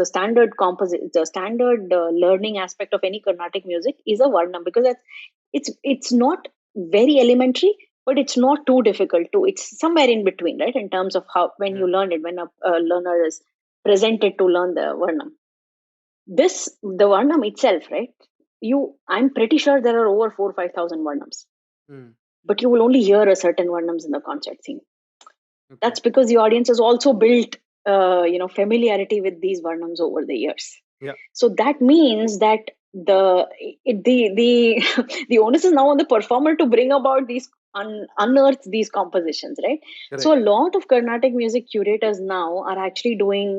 the standard composite, the standard learning aspect of any Carnatic music is a varnam, because it's not very elementary, but it's not too difficult too. It's somewhere in between, right? In terms of how when you Yeah. learn it, when a learner is presented to learn the varnam, the varnam itself, right? I'm pretty sure there are over 4 or 5 thousand varnams, Mm. but you will only hear a certain varnams in the concert scene. Okay. That's because the audience has also built familiarity with these varnams over the years. Yeah. So that means that the the onus is now on the performer to bring about these unearth these compositions, right? So Correct. a lot of Carnatic music curators now are actually doing,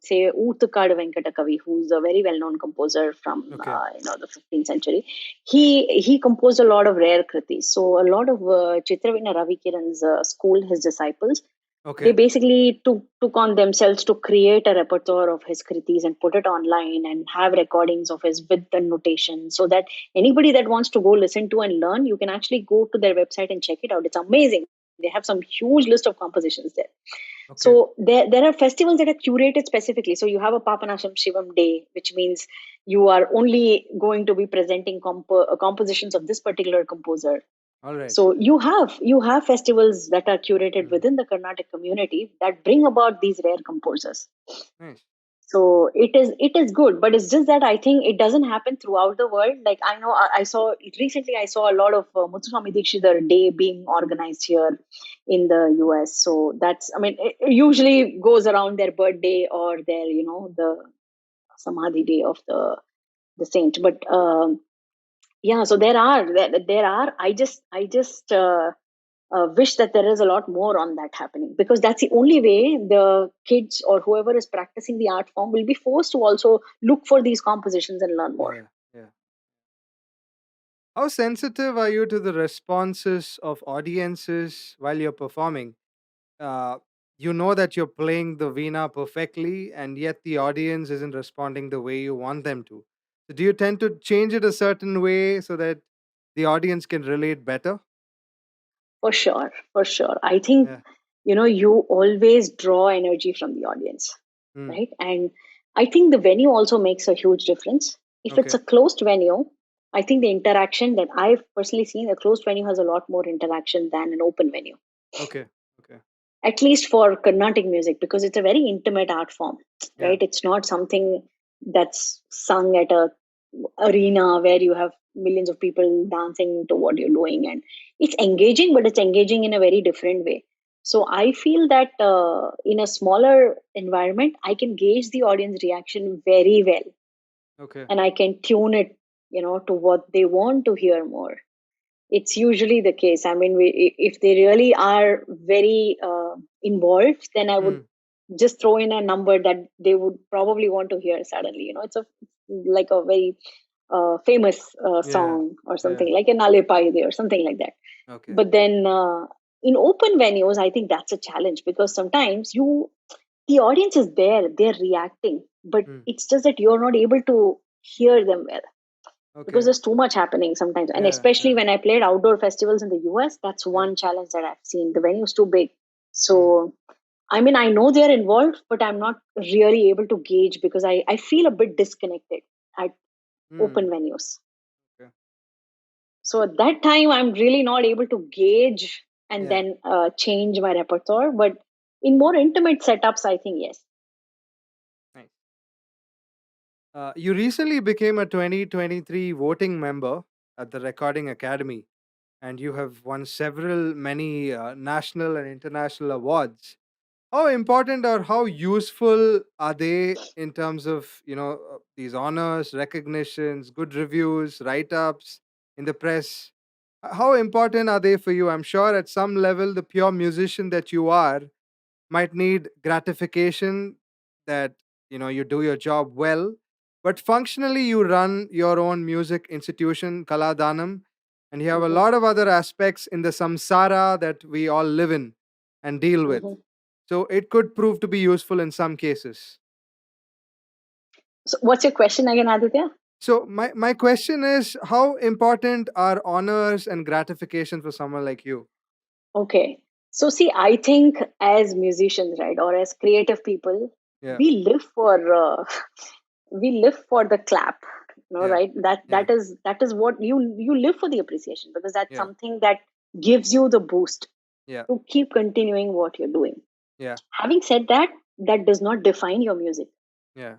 say, Ootukad Venkata Kavi, who's a very well known composer from Okay. the 15th century. He composed a lot of rare kritis. So a lot of Chitravina Ravi Kiran's school, his disciples, they Okay. basically took on themselves to create a repertoire of his kritis and put it online and have recordings of his with the notation, so that anybody that wants to go listen to and learn, you can actually go to their website and check it out. It's amazing. They have some huge list of compositions there. Okay. So there are festivals that are curated specifically. So you have a Papanasham Shivam day, which means you are only going to be presenting compositions of this particular composer. All right. So you have festivals that are curated Mm. within the Carnatic community that bring about these rare composers. Nice. So it is good, but it's just that I think it doesn't happen throughout the world. Like I know I saw recently, I saw a lot of Muthuswami Dikshidhar Day being organized here in the US. So that's, I mean, it usually goes around their birthday or their, the Samadhi day of the saint. But yeah, so there are. I just wish that there is a lot more on that happening, because that's the only way the kids or whoever is practicing the art form will be forced to also look for these compositions and learn more. Yeah. Yeah. How sensitive are you to the responses of audiences while you're performing? Uh, you know that you're playing the Veena perfectly, and yet the audience isn't responding the way you want them to. So, do you tend to change it a certain way so that the audience can relate better? For sure, for sure. I think, Yeah. you always draw energy from the audience, Mm. right? And I think the venue also makes a huge difference. If it's Okay. a closed venue, I think the interaction that I've personally seen, a closed venue has a lot more interaction than an open venue, Okay. Okay. at least for Carnatic music, because it's a very intimate art form, Yeah. right? It's not something that's sung at a arena where you have millions of people dancing to what you're doing, and it's engaging, but it's engaging in a very different way. So I feel that in a smaller environment, I can gauge the audience reaction very well, Okay. and I can tune it, to what they want to hear more. It's usually the case. I mean, if they really are very involved, then I would Mm. just throw in a number that they would probably want to hear suddenly. It's a like a very famous Yeah. song or Yeah. something like an Alepaide or something like that. Okay. But then in open venues, I think that's a challenge, because sometimes the audience is there, they're reacting, but Mm. it's just that you're not able to hear them well, because Okay. there's too much happening sometimes. And Yeah. especially Yeah. when I played outdoor festivals in the US, that's Yeah. one challenge that I've seen. The venue's too big. Mm. So, I mean, I know they're involved, but I'm not really able to gauge, because I feel a bit disconnected at open Mm. venues. Okay. So at that time, I'm really not able to gauge and Yeah. then change my repertoire. But in more intimate setups, I think yes. Nice. You recently became a 2023 voting member at the Recording Academy, and you have won several many national and international awards. how important or how useful are they in terms of these honors, recognitions, good reviews, write-ups in the press? How important are they for you? I'm sure at some level the pure musician that you are might need gratification that you do your job well, but functionally you run your own music institution, Kaladanam, and you have a Mhm, lot of other aspects in the samsara that we all live in and deal with. mhm. So it could prove to be useful in some cases. So what's your question again, Aditya? So my question is, how important are honors and gratification for someone like you? Okay. So see, I think as musicians, right, or as creative people, Yeah, we live for we live for the clap, yeah, right? That yeah, that is what you live for, the appreciation, because that's yeah, something that gives you the boost yeah, to keep continuing what you're doing. yeah, Having said that, that does not define your music, yeah,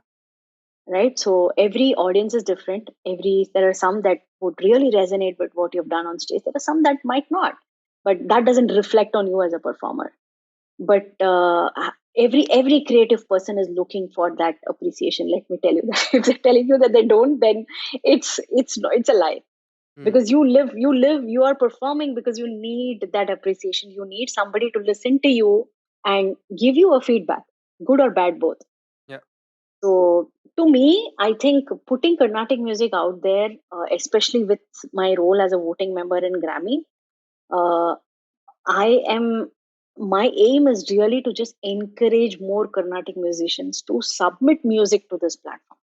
right? So every audience is different. There are some that would really resonate with what you've done on stage. There are some that might not, but that doesn't reflect on you as a performer. But every creative person is looking for that appreciation. Let me tell you that. If they're telling you that they don't, then it's a lie. mm, Because you are performing because you need that appreciation. You need somebody to listen to you and give you a feedback, good or bad, both. yeah, So to me, I think putting Carnatic music out there, especially with my role as a voting member in Grammy, uh, I am my aim is really to just encourage more Carnatic musicians to submit music to this platform.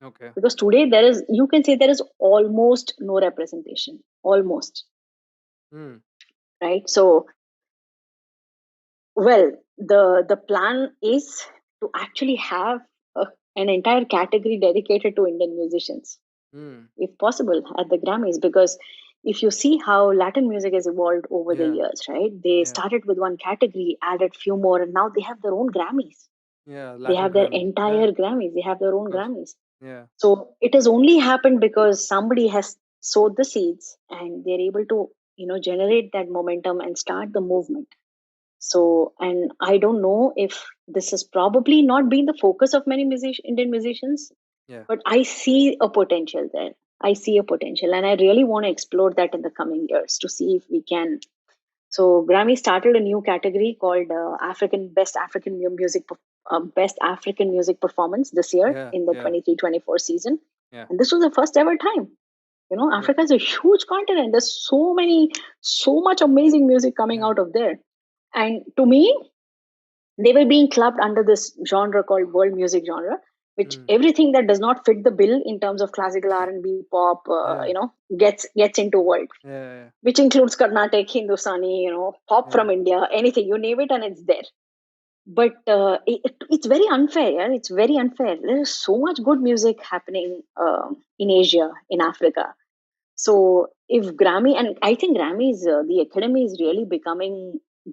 okay, Because today you can say there is almost no representation, almost, mm, right? So, well, the plan is to actually have an entire category dedicated to Indian musicians, mm, if possible, at the Grammys. Because if you see how Latin music has evolved over the yeah, years, right? They yeah, started with one category, added few more, and now they have their own Grammys. yeah, They Latin have their Grammys, yeah, entire Grammys. They have their of own course, Grammys. yeah, So it has only happened because somebody has sowed the seeds and they're able to, generate that momentum and start the movement. So, and I don't know if this has probably not been the focus of many Indian musicians, yeah, but I see a potential there. I see a potential, and I really want to explore that in the coming years to see if we can. So, Grammy started a new category called Best African Music Performance this year yeah, in the yeah, 23-24 season, yeah, and this was the first ever time. yeah, Africa is a huge continent. There's so much amazing music coming yeah, out of there, and to me, they were being clubbed under this genre called world music genre, which mm, everything that does not fit the bill in terms of classical R&B, pop, yeah, gets into world, yeah, which includes Carnatic, Hindustani, pop yeah, from India, anything, you name it, and it's there. But it's very unfair. Yeah? It's very unfair. There is so much good music happening in Asia, in Africa. So if Grammy, and I think Grammys, the Academy is really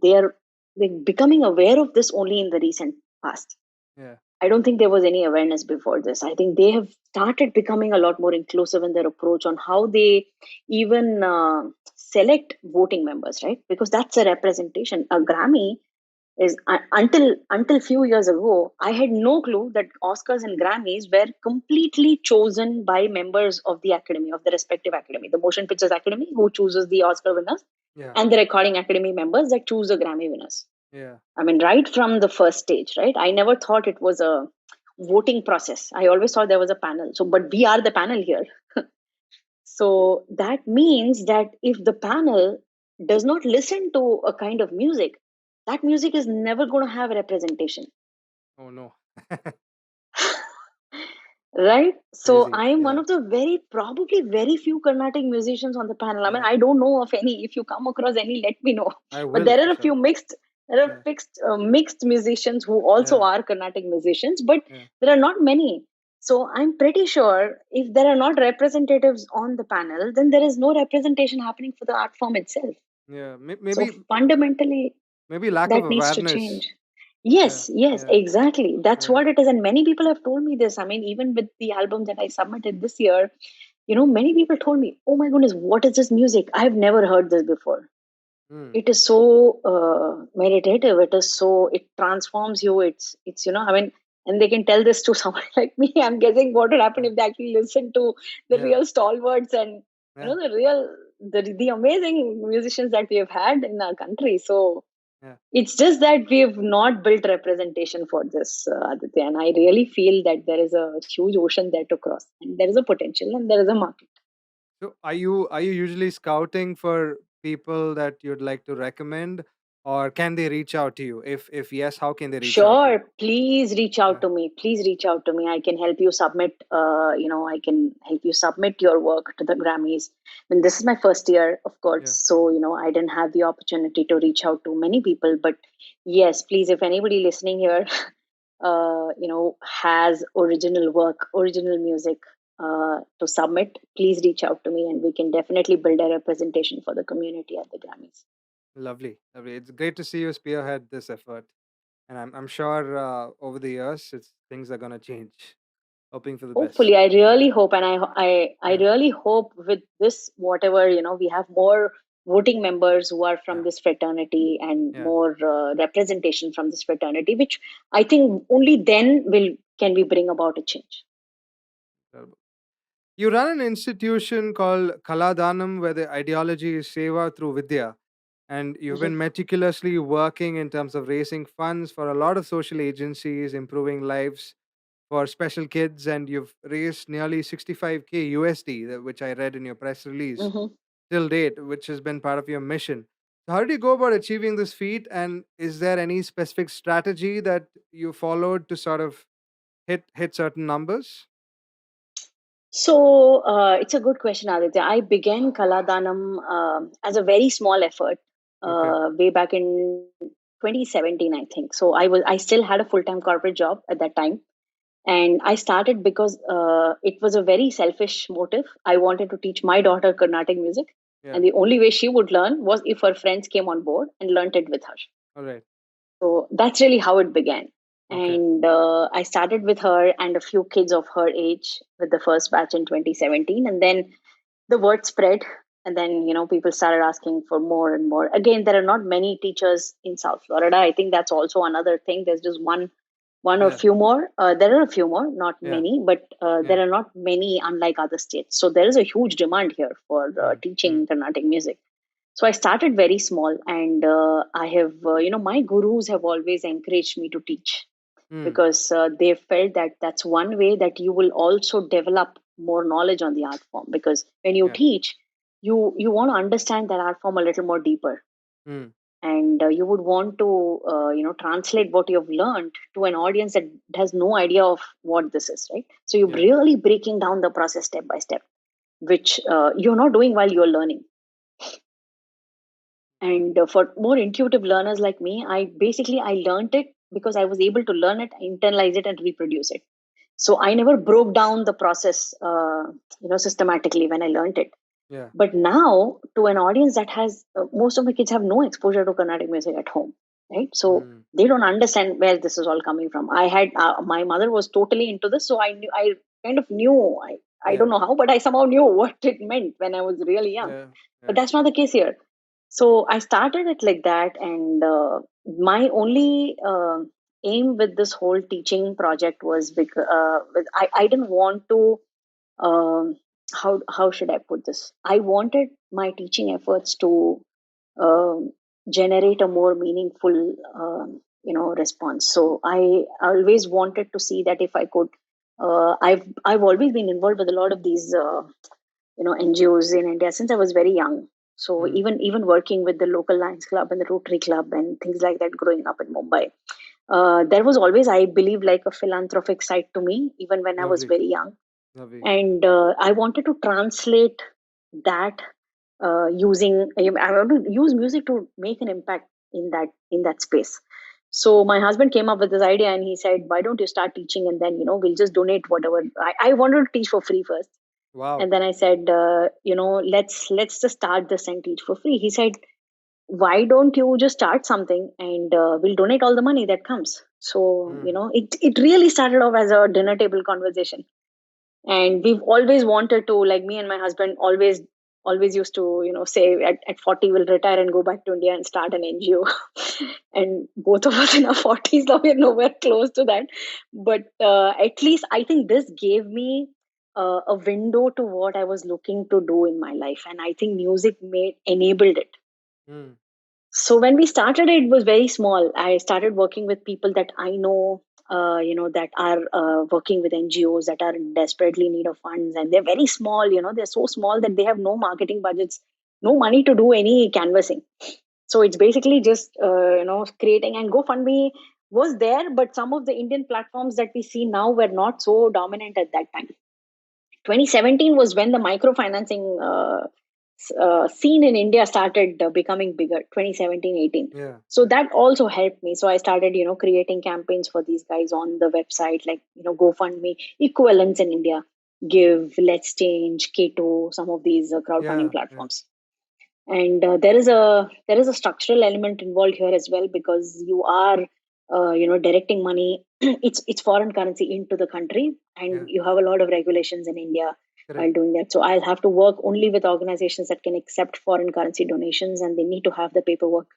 they're, they're becoming aware of this only in the recent past. yeah, I don't think there was any awareness before this. I think they have started becoming a lot more inclusive in their approach on how they even select voting members, right? Because that's a representation. A Grammy is until few years ago, I had no clue that Oscars and Grammys were completely chosen by members of the Academy, of the respective Academy, the Motion Pictures Academy, who chooses the Oscar winners, yeah, and the Recording Academy members that choose the Grammy winners. yeah, I mean, right from the first stage, right? I never thought it was a voting process. I always thought there was a panel. So, but we are the panel here. So that means that if the panel does not listen to a kind of music, that music is never going to have representation. oh no, Right? So crazy, I am one yeah, of the probably very few Carnatic musicians on the panel. I mean, yeah, I don't know of any. If you come across any, let me know. I But will there for are a sure, few yeah, mixed musicians who also yeah, are Carnatic musicians, but yeah, there are not many. So I'm pretty sure if there are not representatives on the panel, then there is no representation happening for the art form itself. yeah, So maybe fundamentally, lack of that needs to awareness, change. yeah, Yes, yeah, exactly. That's yeah, what it is. And many people have told me this. I mean, even with the album that I submitted this year, many people told me, oh my goodness, what is this music? I've never heard this before. Mm. it is so meditative. It transforms you. It's I mean, and they can tell this to someone like me. I'm guessing what would happen Yeah. if they actually listen to the Yeah. real stalwarts and Yeah. the amazing musicians that we have had in our country. So Yeah. it's just that we have not built representation for this, Aditya. And I really feel that there is a huge ocean there to cross, and there is a potential, and there is a market. So are you usually scouting for people that you'd like to recommend, or can they reach out to you? If yes, how can they reach out to you? Sure, please reach out Yeah. to me. Please reach out to me. I can help you submit. I can help you submit your work to the Grammys. I mean, this is my first year, of course, Yeah. so I didn't have the opportunity to reach out to many people. But yes, please, if anybody listening here, has original work, original music to submit, please reach out to me, and we can definitely build a representation for the community at the Grammys. Lovely. Lovely. It's great to see you spearhead this effort. And I'm sure over the years things are gonna change. Hoping for the best. Hopefully, I Yeah. really hope, and I Yeah. really hope with this, whatever we have more voting members who are from Yeah. this fraternity, and Yeah. more representation from this fraternity, which I think only then will can we bring about a change. Incredible. You run an institution called Kaladanam where the ideology is Seva through Vidya. And you've Mhm. been meticulously working in terms of raising funds for a lot of social agencies, improving lives for special kids, and you've raised nearly 65K USD, which I read in your press release Mhm. till date, which has been part of your mission. So how did you go about achieving this feat? And is there any specific strategy that you followed to sort of hit certain numbers? So it's a good question, Aditya. I began Kaladanam as a very small effort Okay. way back in 2017, I think. So I still had a full time corporate job at that time, and I started because it was a very selfish motive. I wanted to teach my daughter Carnatic music, Yeah. and the only way she would learn was if her friends came on board and learnt it with her. All right. So that's really how it began. Okay. And I started with her and a few kids of her age with the first batch in 2017. And then the word spread. And then, people started asking for more and more. Again, there are not many teachers in South Florida. I think that's also another thing. There's just one or Yeah. few more. There are a few more, not Yeah. many, but Yeah. there are not many, unlike other states. So there is a huge demand here for Mm. Mm. teaching Carnatic music. So I started very small, and I have, my gurus have always encouraged me to teach, Mm. because they felt that that's one way that you will also develop more knowledge on the art form. Because when you Yeah. teach, you want to understand that art form a little more deeper, Mm. and you would want to translate what you've learned to an audience that has no idea of what this is, right? So you're Yeah. really breaking down the process step by step, which you're not doing while you're learning. Mm. And for more intuitive learners like me, I learned it because I was able to learn it, internalize it, and reproduce it. So I never broke down the process systematically when I learned it. Yeah. But now, to an audience that has most of my kids have no exposure to Carnatic music at home, right? So Mm. they don't understand where this is all coming from. I had My mother was totally into this, so I kind of knew. I Yeah. don't know how, but I somehow knew what it meant when I was really young. Yeah. But Yeah. that's not the case here. So I started it like that, and my only aim with this whole teaching project was because I didn't want to. Um, how should I put this? I wanted my teaching efforts to um, generate a more meaningful, response. So I always wanted to see that if I could. I've always been involved with a lot of these NGOs in India since I was very young. So Mm. even working with the local Lions Club and the Rotary Club and things like that, growing up in Mumbai, there was always, I believe, like a philanthropic side to me, even when I was Lovely. very young. Lovely. And I wanted to translate that using. I want to use music to make an impact in that space. So my husband came up with this idea, and he said, "Why don't you start teaching, and then we'll just donate whatever." I wanted to teach for free first, Wow. and then I said, let's just start this and teach for free. He said, why don't you just start something, and we'll donate all the money that comes. So Mm. it really started off as a dinner table conversation, and we've always wanted to, like, me and my husband always always used to, say at 40 we'll retire and go back to India and start an NGO. And both of us in our 40s now, we're nowhere close to that. But at least I think this gave me a window to what I was looking to do in my life. And I think music enabled it. Mm. So when we started, it was very small. I started working with people that I know, that are working with NGOs that are in desperately need of funds, and they're very small. They're so small that they have no marketing budgets, no money to do any canvassing. So it's basically just creating, and GoFundMe was there, but some of the Indian platforms that we see now were not so dominant at that time. 2017 was when the microfinancing scene in India started becoming bigger. 2017-18. Yeah. So that also helped me. So I started, creating campaigns for these guys on the website, like GoFundMe, equivalents in India, Give, Let's Change, Keto, some of these crowdfunding Yeah. Yeah. platforms. And there is a structural element involved here as well, because you are directing money. It's foreign currency into the country, and Yeah. you have a lot of regulations in India while Correct. doing that. So I'll have to work only with organizations that can accept foreign currency donations, and they need to have the paperwork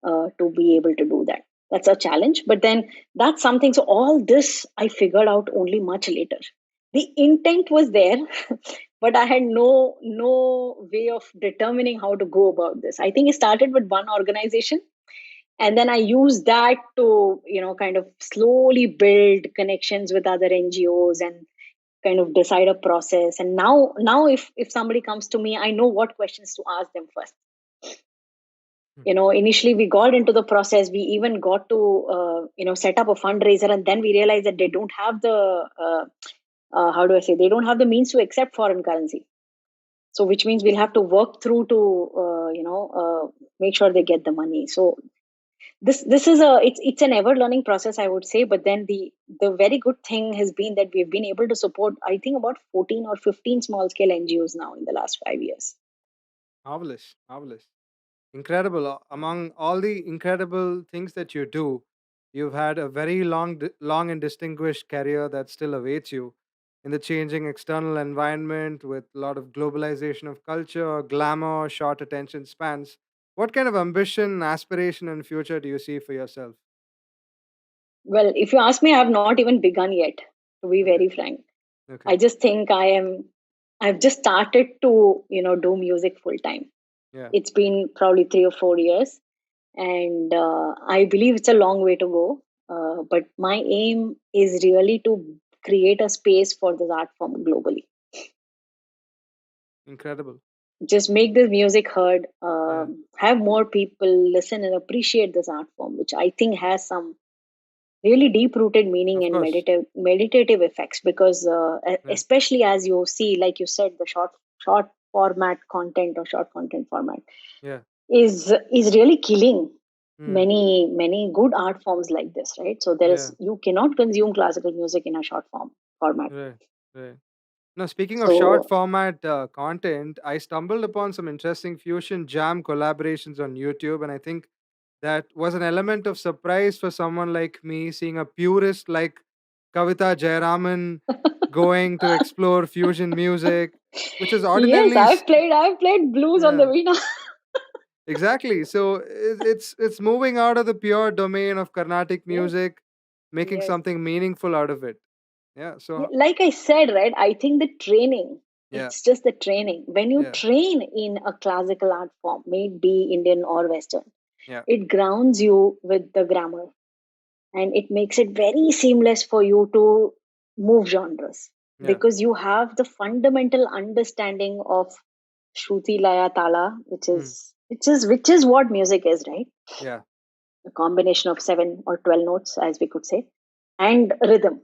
to be able to do that. That's a challenge, but then that's something. So all this I figured out only much later. The intent was there, but I had no way of determining how to go about this. I think it started with one organization, and then I used that to kind of slowly build connections with other NGOs and kind of decide a process. And now if somebody comes to me, I know what questions to ask them first. Mm. Initially we got into the process, we even got to set up a fundraiser, and then we realized that they don't have the how do I say, they don't have the means to accept foreign currency. So which means we'll have to work through to make sure they get the money. So this is it's an ever learning process, I would say. But then the very good thing has been that we've been able to support, I think, about 14 or 15 small scale NGOs now in the last 5 years. Marvelous. Marvelous. Incredible. Among all the incredible things that you do, you've had a very long and distinguished career that still awaits you in the changing external environment with a lot of globalization of culture, glamour, short attention spans. What kind of ambition, aspiration, and future do you see for yourself? Well, if you ask me, I have not even begun yet, to be Okay. very frank. I Okay. just think I've just started to do music full time. Yeah. It's been probably 3 or 4 years, and I believe it's a long way to go. But my aim is really to create a space for this art form globally. Incredible. Just make this music heard, Yeah. have more people listen and appreciate this art form, which I think has some really deep rooted meaning Of and course. meditative effects. Because Yeah. especially as you see, like you said, the short format content or short content format Yeah. is really killing Mm. many good art forms like this, right? So Yeah. you cannot consume classical music in a short format. Right. Right. Now, speaking of short So format content, I stumbled upon some interesting fusion jam collaborations on YouTube, and I think that was an element of surprise for someone like me, seeing a purist like Kavitha Jayaraman going to explore fusion music, which is yes, ordinarily, I've played blues on the yeah, Veena. exactly. So it's moving out of the pure domain of Carnatic Yes, music, making yes. something meaningful out of it. Yeah. Yeah, So like I said, right? I think the training, yeah, it's just the training. When you yeah, train in a classical art form, may it be Indian or Western, yeah, it grounds you with the grammar, and it makes it very seamless for you to move genres, yeah, because you have the fundamental understanding of Shruti Laya Tala, mm, which is what music is, right? yeah, A combination of 7 or 12 notes, as we could say, and rhythm.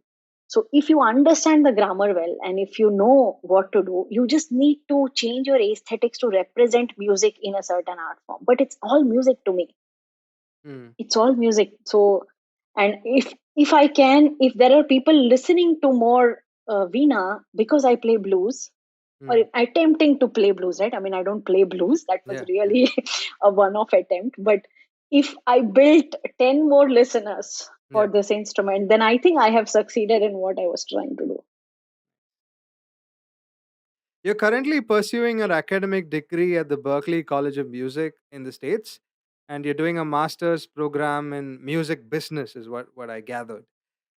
So if you understand the grammar well, and if you know what to do, you just need to change your aesthetics to represent music in a certain art form. But it's all music to me. mm, It's all music. So, and if there are people listening to more Veena because I play blues, or mm, attempting to play blues, right? I mean, I don't play blues. That was yeah, yeah. really a one-off attempt. But if I built 10 more listeners for Yeah. this instrument, then I think I have succeeded in what I was trying to do. You're currently pursuing an academic degree at the Berklee College of Music in the States, and you're doing a master's program in music business, is what I gathered.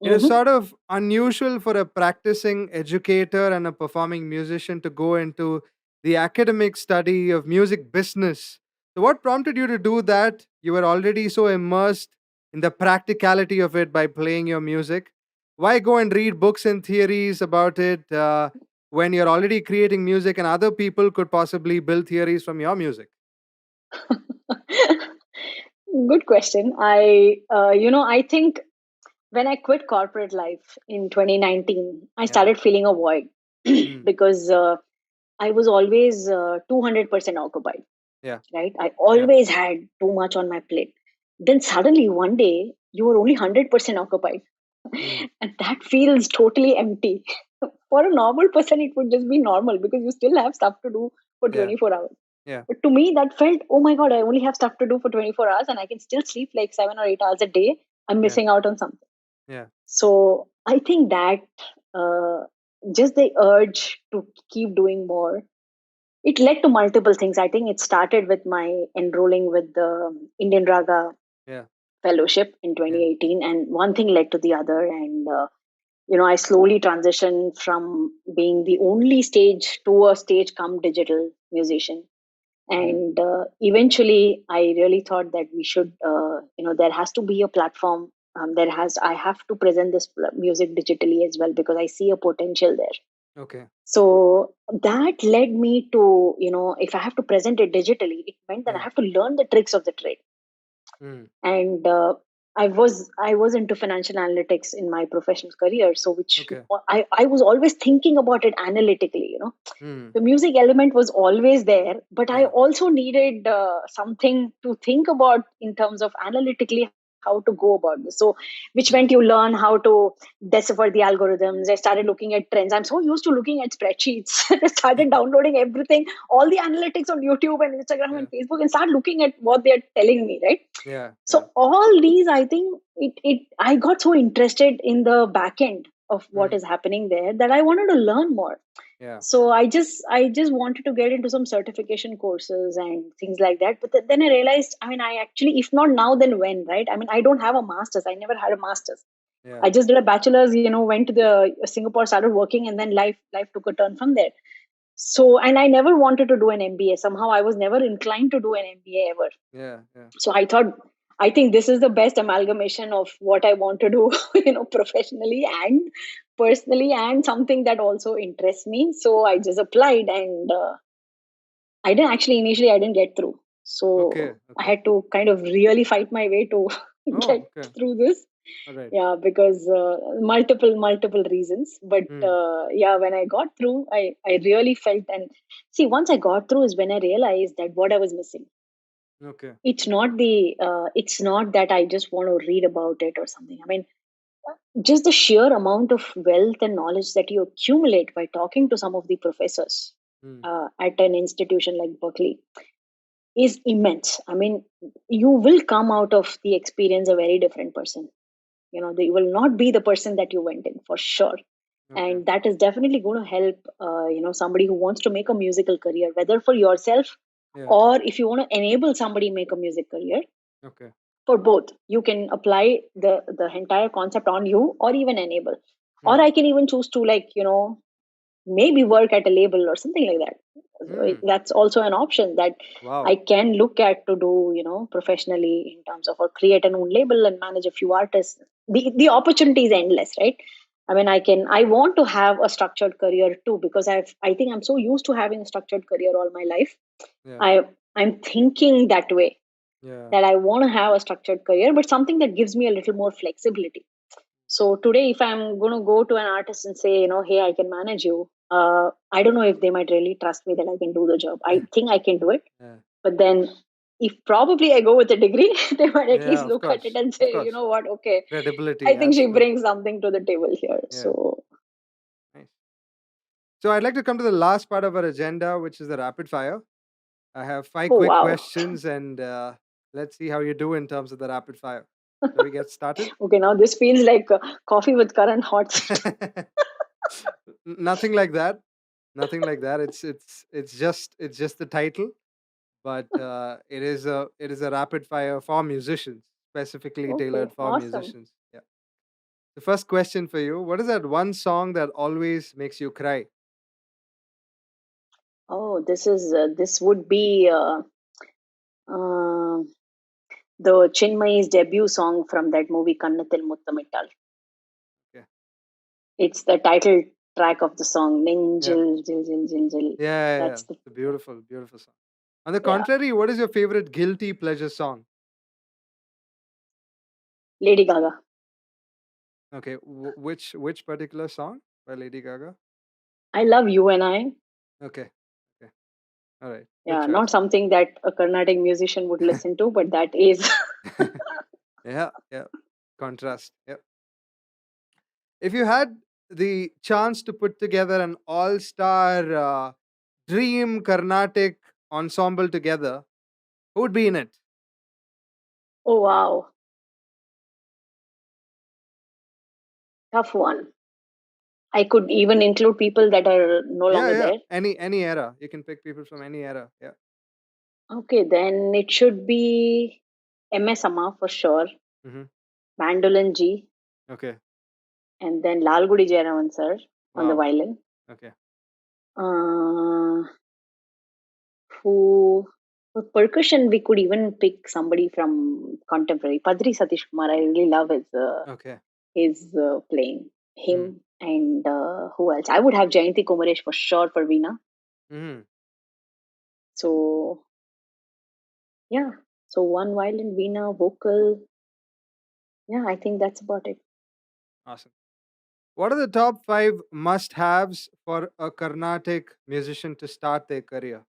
It is Hmm. sort of unusual for a practicing educator and a performing musician to go into the academic study of music business. So, what prompted you to do that? You were already so immersed in the practicality of it by playing your music. Why go and read books and theories about it when you're already creating music and other people could possibly build theories from your music? Good question. I think when I quit corporate life in 2019, I Yeah. started feeling a void Mm. because I was always 200% occupied, Yeah. right? I Yeah. always had too much on my plate. Then suddenly one day, you were only 100% occupied. Mm. And that feels totally empty. For a normal person, it would just be normal because you still have stuff to do for Yeah. 24 hours. Yeah. But to me, that felt, oh my God, I only have stuff to do for 24 hours and I can still sleep like 7 or 8 hours a day. I'm Yeah. missing out on something. Yeah. So I think that uh, just the urge to keep doing more, it led to multiple things. I think it started with my enrolling with the Indian Raga Yeah. Fellowship in Yeah. 2018, and one thing led to the other. And I slowly transitioned from being the only stage to a stage come digital musician. Mm. And eventually I really thought that we should there has to be a platform. I have to present this music digitally as well because I see a potential there. Okay. So that led me to, if I have to present it digitally, it meant that I Yeah. have to learn the tricks of the trade. Mm. And I was into financial analytics in my professional career, so which Okay. I was always thinking about it analytically. Mm. The music element was always there, but I Yeah. also needed something to think about in terms of analytically how to go about this. So which Yeah. meant you learn how to decipher the algorithms. I started looking at trends. I'm so used to looking at spreadsheets. I started downloading everything, all the analytics on YouTube and Instagram Yeah. and Facebook, and start looking at what they're telling me, right? Yeah. Yeah. So all these, I think it I got so interested in the back end of what Mm. is happening there that I wanted to learn more. Yeah. So I just wanted to get into some certification courses and things like that. But then I realized, I mean, I actually, if not now, then when, right? I mean, I don't have a master's. I never had a master's. Yeah. I just did a bachelor's, went to the Singapore, started working, and then life took a turn from there. So, and I never wanted to do an MBA. Somehow I was never inclined to do an MBA ever. Yeah. Yeah. So I think this is the best amalgamation of what I want to do, professionally and personally, and something that also interests me. So I just applied, and I didn't actually, initially I didn't get through. Okay. So I Okay. had to kind of really fight my way to get Oh. Okay. through this. All right. Yeah, because multiple reasons. But Mm. yeah, when I got through, I really felt, and see, once I got through is when I realized that what I was missing, Okay. it's not that I just want to read about it or something. I mean, just the sheer amount of wealth and knowledge that you accumulate by talking to some of the professors Mm. at an institution like Berkeley is immense. I mean, you will come out of the experience a very different person. They will not be the person that you went in, for sure. Okay. And that is definitely going to help somebody who wants to make a musical career, whether for yourself Yeah. or if you want to enable somebody make a music career. Okay. For both, you can apply the entire concept on you, or even enable. Or Mm. I can even choose to, like, maybe work at a label or something like that. So Mm. that's also an option that I Wow. can look at to do, professionally, in terms of, or create an own label and manage a few artists. The opportunity is endless, right? I mean, I want to have a structured career too, because I think I'm so used to having a structured career all my life. Yeah. I'm thinking that way, Yeah. that I want to have a structured career, but something that gives me a little more flexibility. So today, if I'm going to go to an artist and say, hey, I can manage you, I don't know if they might really trust me that I can do the job. I think I can do it. Yeah. But then, if probably I go with a degree, they might at Yeah. least Of look at it course. and Of say, you course. know what, okay, Credibility. I think she Absolutely. brings something to the table here. Yeah. So, Nice. So I'd like to come to the last part of our agenda, which is the rapid fire. I have five oh, quick wow. questions, and let's see how you do in terms of the rapid fire. Shall we get started? Okay, now this feels like coffee with current hot seat. Nothing like that. Nothing like that. It's just the title, but it is a rapid fire for musicians, specifically Okay, tailored for awesome. musicians. Yeah. The first question for you: what is that one song that always makes you cry? Oh, this would be uh, the Chinmay's debut song from that movie Kannathil Muttamittal. Okay. It's the title track of the song Yeah. Ninjil Jil Jil Jil Jil. Yeah. Yeah. Yeah. That's the It's a beautiful, beautiful song. On the yeah. contrary, what is your favorite guilty pleasure song? Lady Gaga. Okay. Which particular song by Lady Gaga? I love you and I. Okay. Okay. All right. Good Yeah, not choice. something that a Carnatic musician would listen to, but that is. Yeah. Yeah. Contrast. Yeah. If you had the chance to put together an all-star dream Carnatic ensemble together, who would be in it? Oh wow, tough one. I could even include people that are no Yeah, longer yeah. there. Any era. You can pick people from any era. Yeah. Okay, then it should be MS Amma for sure, Mm-hmm. Mandolin G, Okay. and then Lalgudi Jayaraman sir on the Wow. violin. Okay. Uh, who for percussion we could even pick somebody from contemporary. Padri Satish Kumar, I really love Okay. his playing. Mm. Him and who else? I would have Jayanti Kumaresh for sure for Veena. Mm. So yeah, so one violin, Veena, vocal. Yeah, I think that's about it. Awesome. What are the top five must-haves for a Carnatic musician to start their career?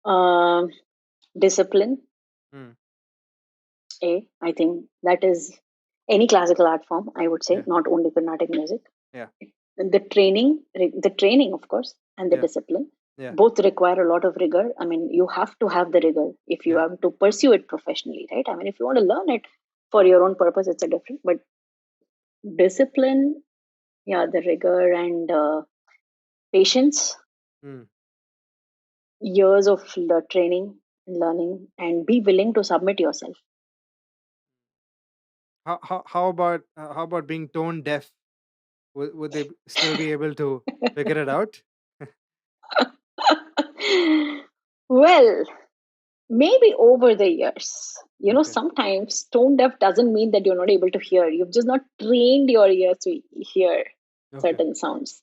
Um, Discipline. Mm. I think that is any classical art form. I would say Yeah. not only Carnatic music. Yeah. The training, of course, and the Yeah. discipline Yeah. both require a lot of rigor. I mean, you have to have the rigor if you Yeah. have to pursue it professionally, right? I mean, if you want to learn it for your own purpose, it's a different. But discipline, yeah, the rigor and patience, Mm. years of training and learning, and be willing to submit yourself. How about being tone deaf? Would they still be able to figure it out? Well, maybe over the years. Okay. Sometimes tone deaf doesn't mean that you're not able to hear. You've just not trained your ears to hear Okay. certain sounds.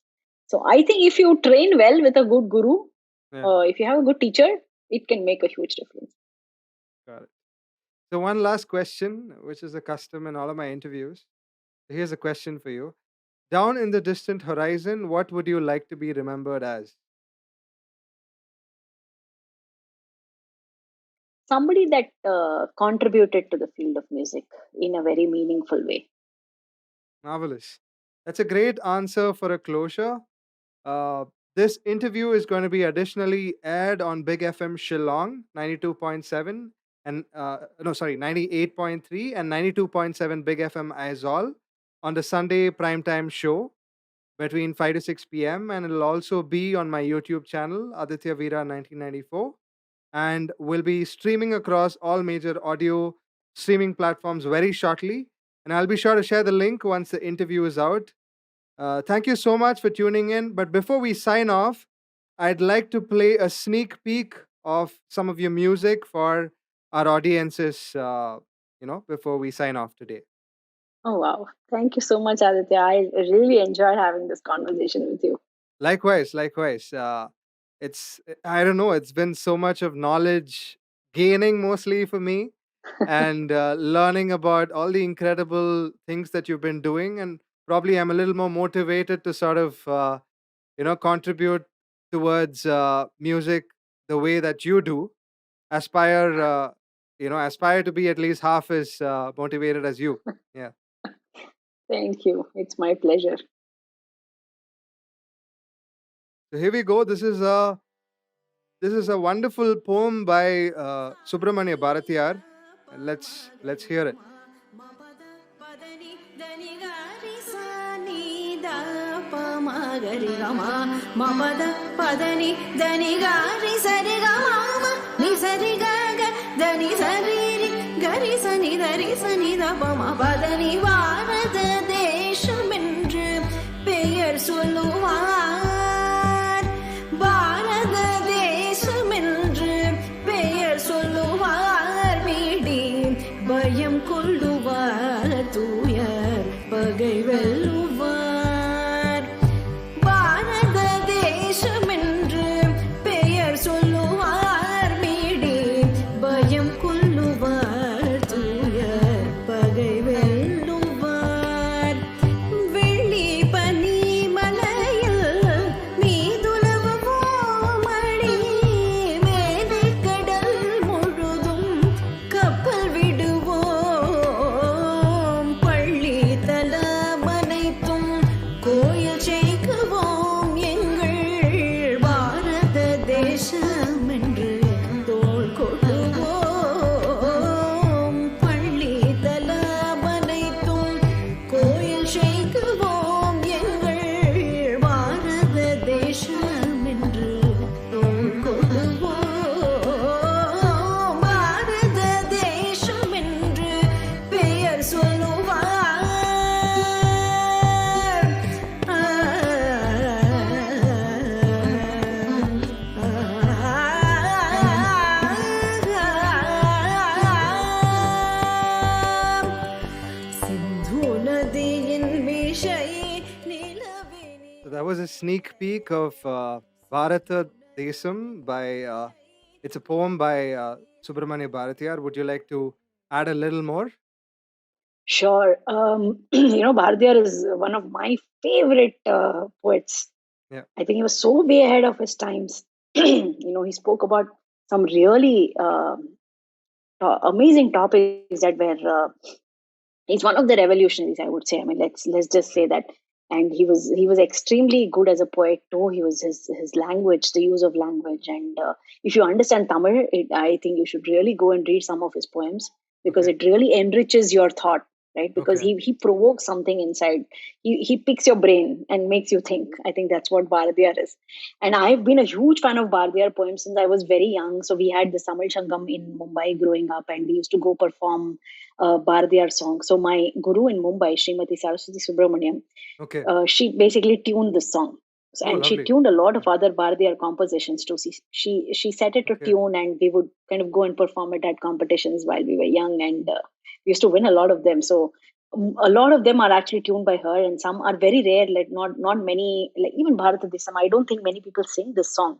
So I think if you train well with a good guru, Yeah. if you have a good teacher, it can make a huge difference. Got it. So one last question, which is a custom in all of my interviews. Here's a question for you. Down in the distant horizon, what would you like to be remembered as? Somebody that contributed to the field of music in a very meaningful way. Marvelous. That's a great answer for a closure. Uh, this interview is going to be additionally aired on Big FM Shillong 92.7 and no, sorry, 98.3 and 92.7 Big FM Aizol on the Sunday primetime show between 5 to 6 p.m. And it'll also be on my YouTube channel, Aditya Veera 1994. And will be streaming across all major audio streaming platforms very shortly. And I'll be sure to share the link once the interview is out. Thank you so much for tuning in. But before we sign off, I'd like to play a sneak peek of some of your music for our audiences, before we sign off today. Oh, wow. Thank you so much, Aditya. I really enjoyed having this conversation with you. Likewise, likewise. I don't know, it's been so much of knowledge gaining mostly for me and learning about all the incredible things that you've been doing. And probably I'm a little more motivated to sort of, contribute towards music the way that you do. Aspire, aspire to be at least half as motivated as you. Yeah. Thank you. It's my pleasure. So here we go. This is a wonderful poem by Subramanya Bharatiyar. Let's hear it. gari gama ma pada padani dani gari sari gama ma ni sari ga ga dani sari ri gari sani dari sani da pa ma padani பாரத தேசம் என்று பெயர் சொல்லுவார் பாரத தேசம் என்று பெயர் சொல்லுவார் மீடி பயம் கொள்ளுவார் தூயர் பகை வெல்லுவார் பாரத தேசம் என்று பெயர் சொல்லுவார் மீடி பயம் கொள்ளுவார் தூயர் பகை வெல்லுவார் வெள்ளி பனி மலையில் மீதுலவுவோம் அடி மேலே கடல் முழுதும் கப்பல் விடுவோம் பள்ளி தலமனைத்தும் கோயில் சேர்க்குவோம் எங்கள் பாரத தேசம் என்று தோள் கொள்ளுவோம் பள்ளி தலமனைத்தும் கோயில் சேர்க்குவோம் எங்கள் பாரத தேசம் என்று தோள் கொள்ளுவோம் பாரத தேசம் என்று பெயர் சொல்லுவார் சிந்து நதியின் விஷை நிலவினி So that was a sneak peek of Bharata Desam by, it's a poem by Subramanya Bharatiyar. Would you like to add a little more? Sure. Bharatiyar is one of my favorite poets. Yeah. I think he was so way ahead of his times. He spoke about some really amazing topics that were. He's one of the revolutionaries, I would say. I mean, let's just say that. And he was extremely good as a poet too. He was his language, the use of language, and if you understand Tamil, I think you should really go and read some of his poems because Okay. it really enriches your thought, right? Because Okay. he provokes something inside. He picks your brain and makes you think. I think that's what Bharatiyar is. And I've been a huge fan of Bharatiyar poems since I was very young. So we had the Samal Shangam in Mumbai growing up, and we used to go perform Bharatiyar songs. So my guru in Mumbai, Srimati Saraswati Subramaniam, Okay. she basically tuned the song. Oh, And she lovely. tuned a lot of other Bharatiyar compositions too. She set it to Okay. tune, and we would kind of go and perform it at competitions while we were young, and we used to win a lot of them. So a lot of them are actually tuned by her, and some are very rare. Like not many. Like even Bharata Desam, I don't think many people sing this song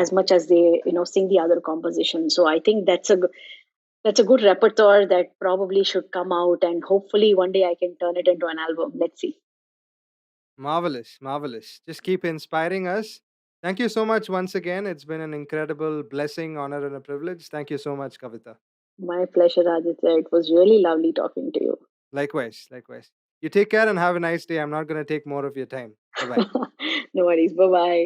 as much as they sing the other compositions. So I think that's a good repertoire that probably should come out, and hopefully one day I can turn it into an album. Let's see. Marvelous, marvelous. Just keep inspiring us. Thank you so much once again. It's been an incredible blessing, honor, and a privilege. Thank you so much, Kavitha. My pleasure, Aditya. It was really lovely talking to you. Likewise, likewise. You take care and have a nice day. I'm not going to take more of your time. Bye bye. No worries. Bye bye.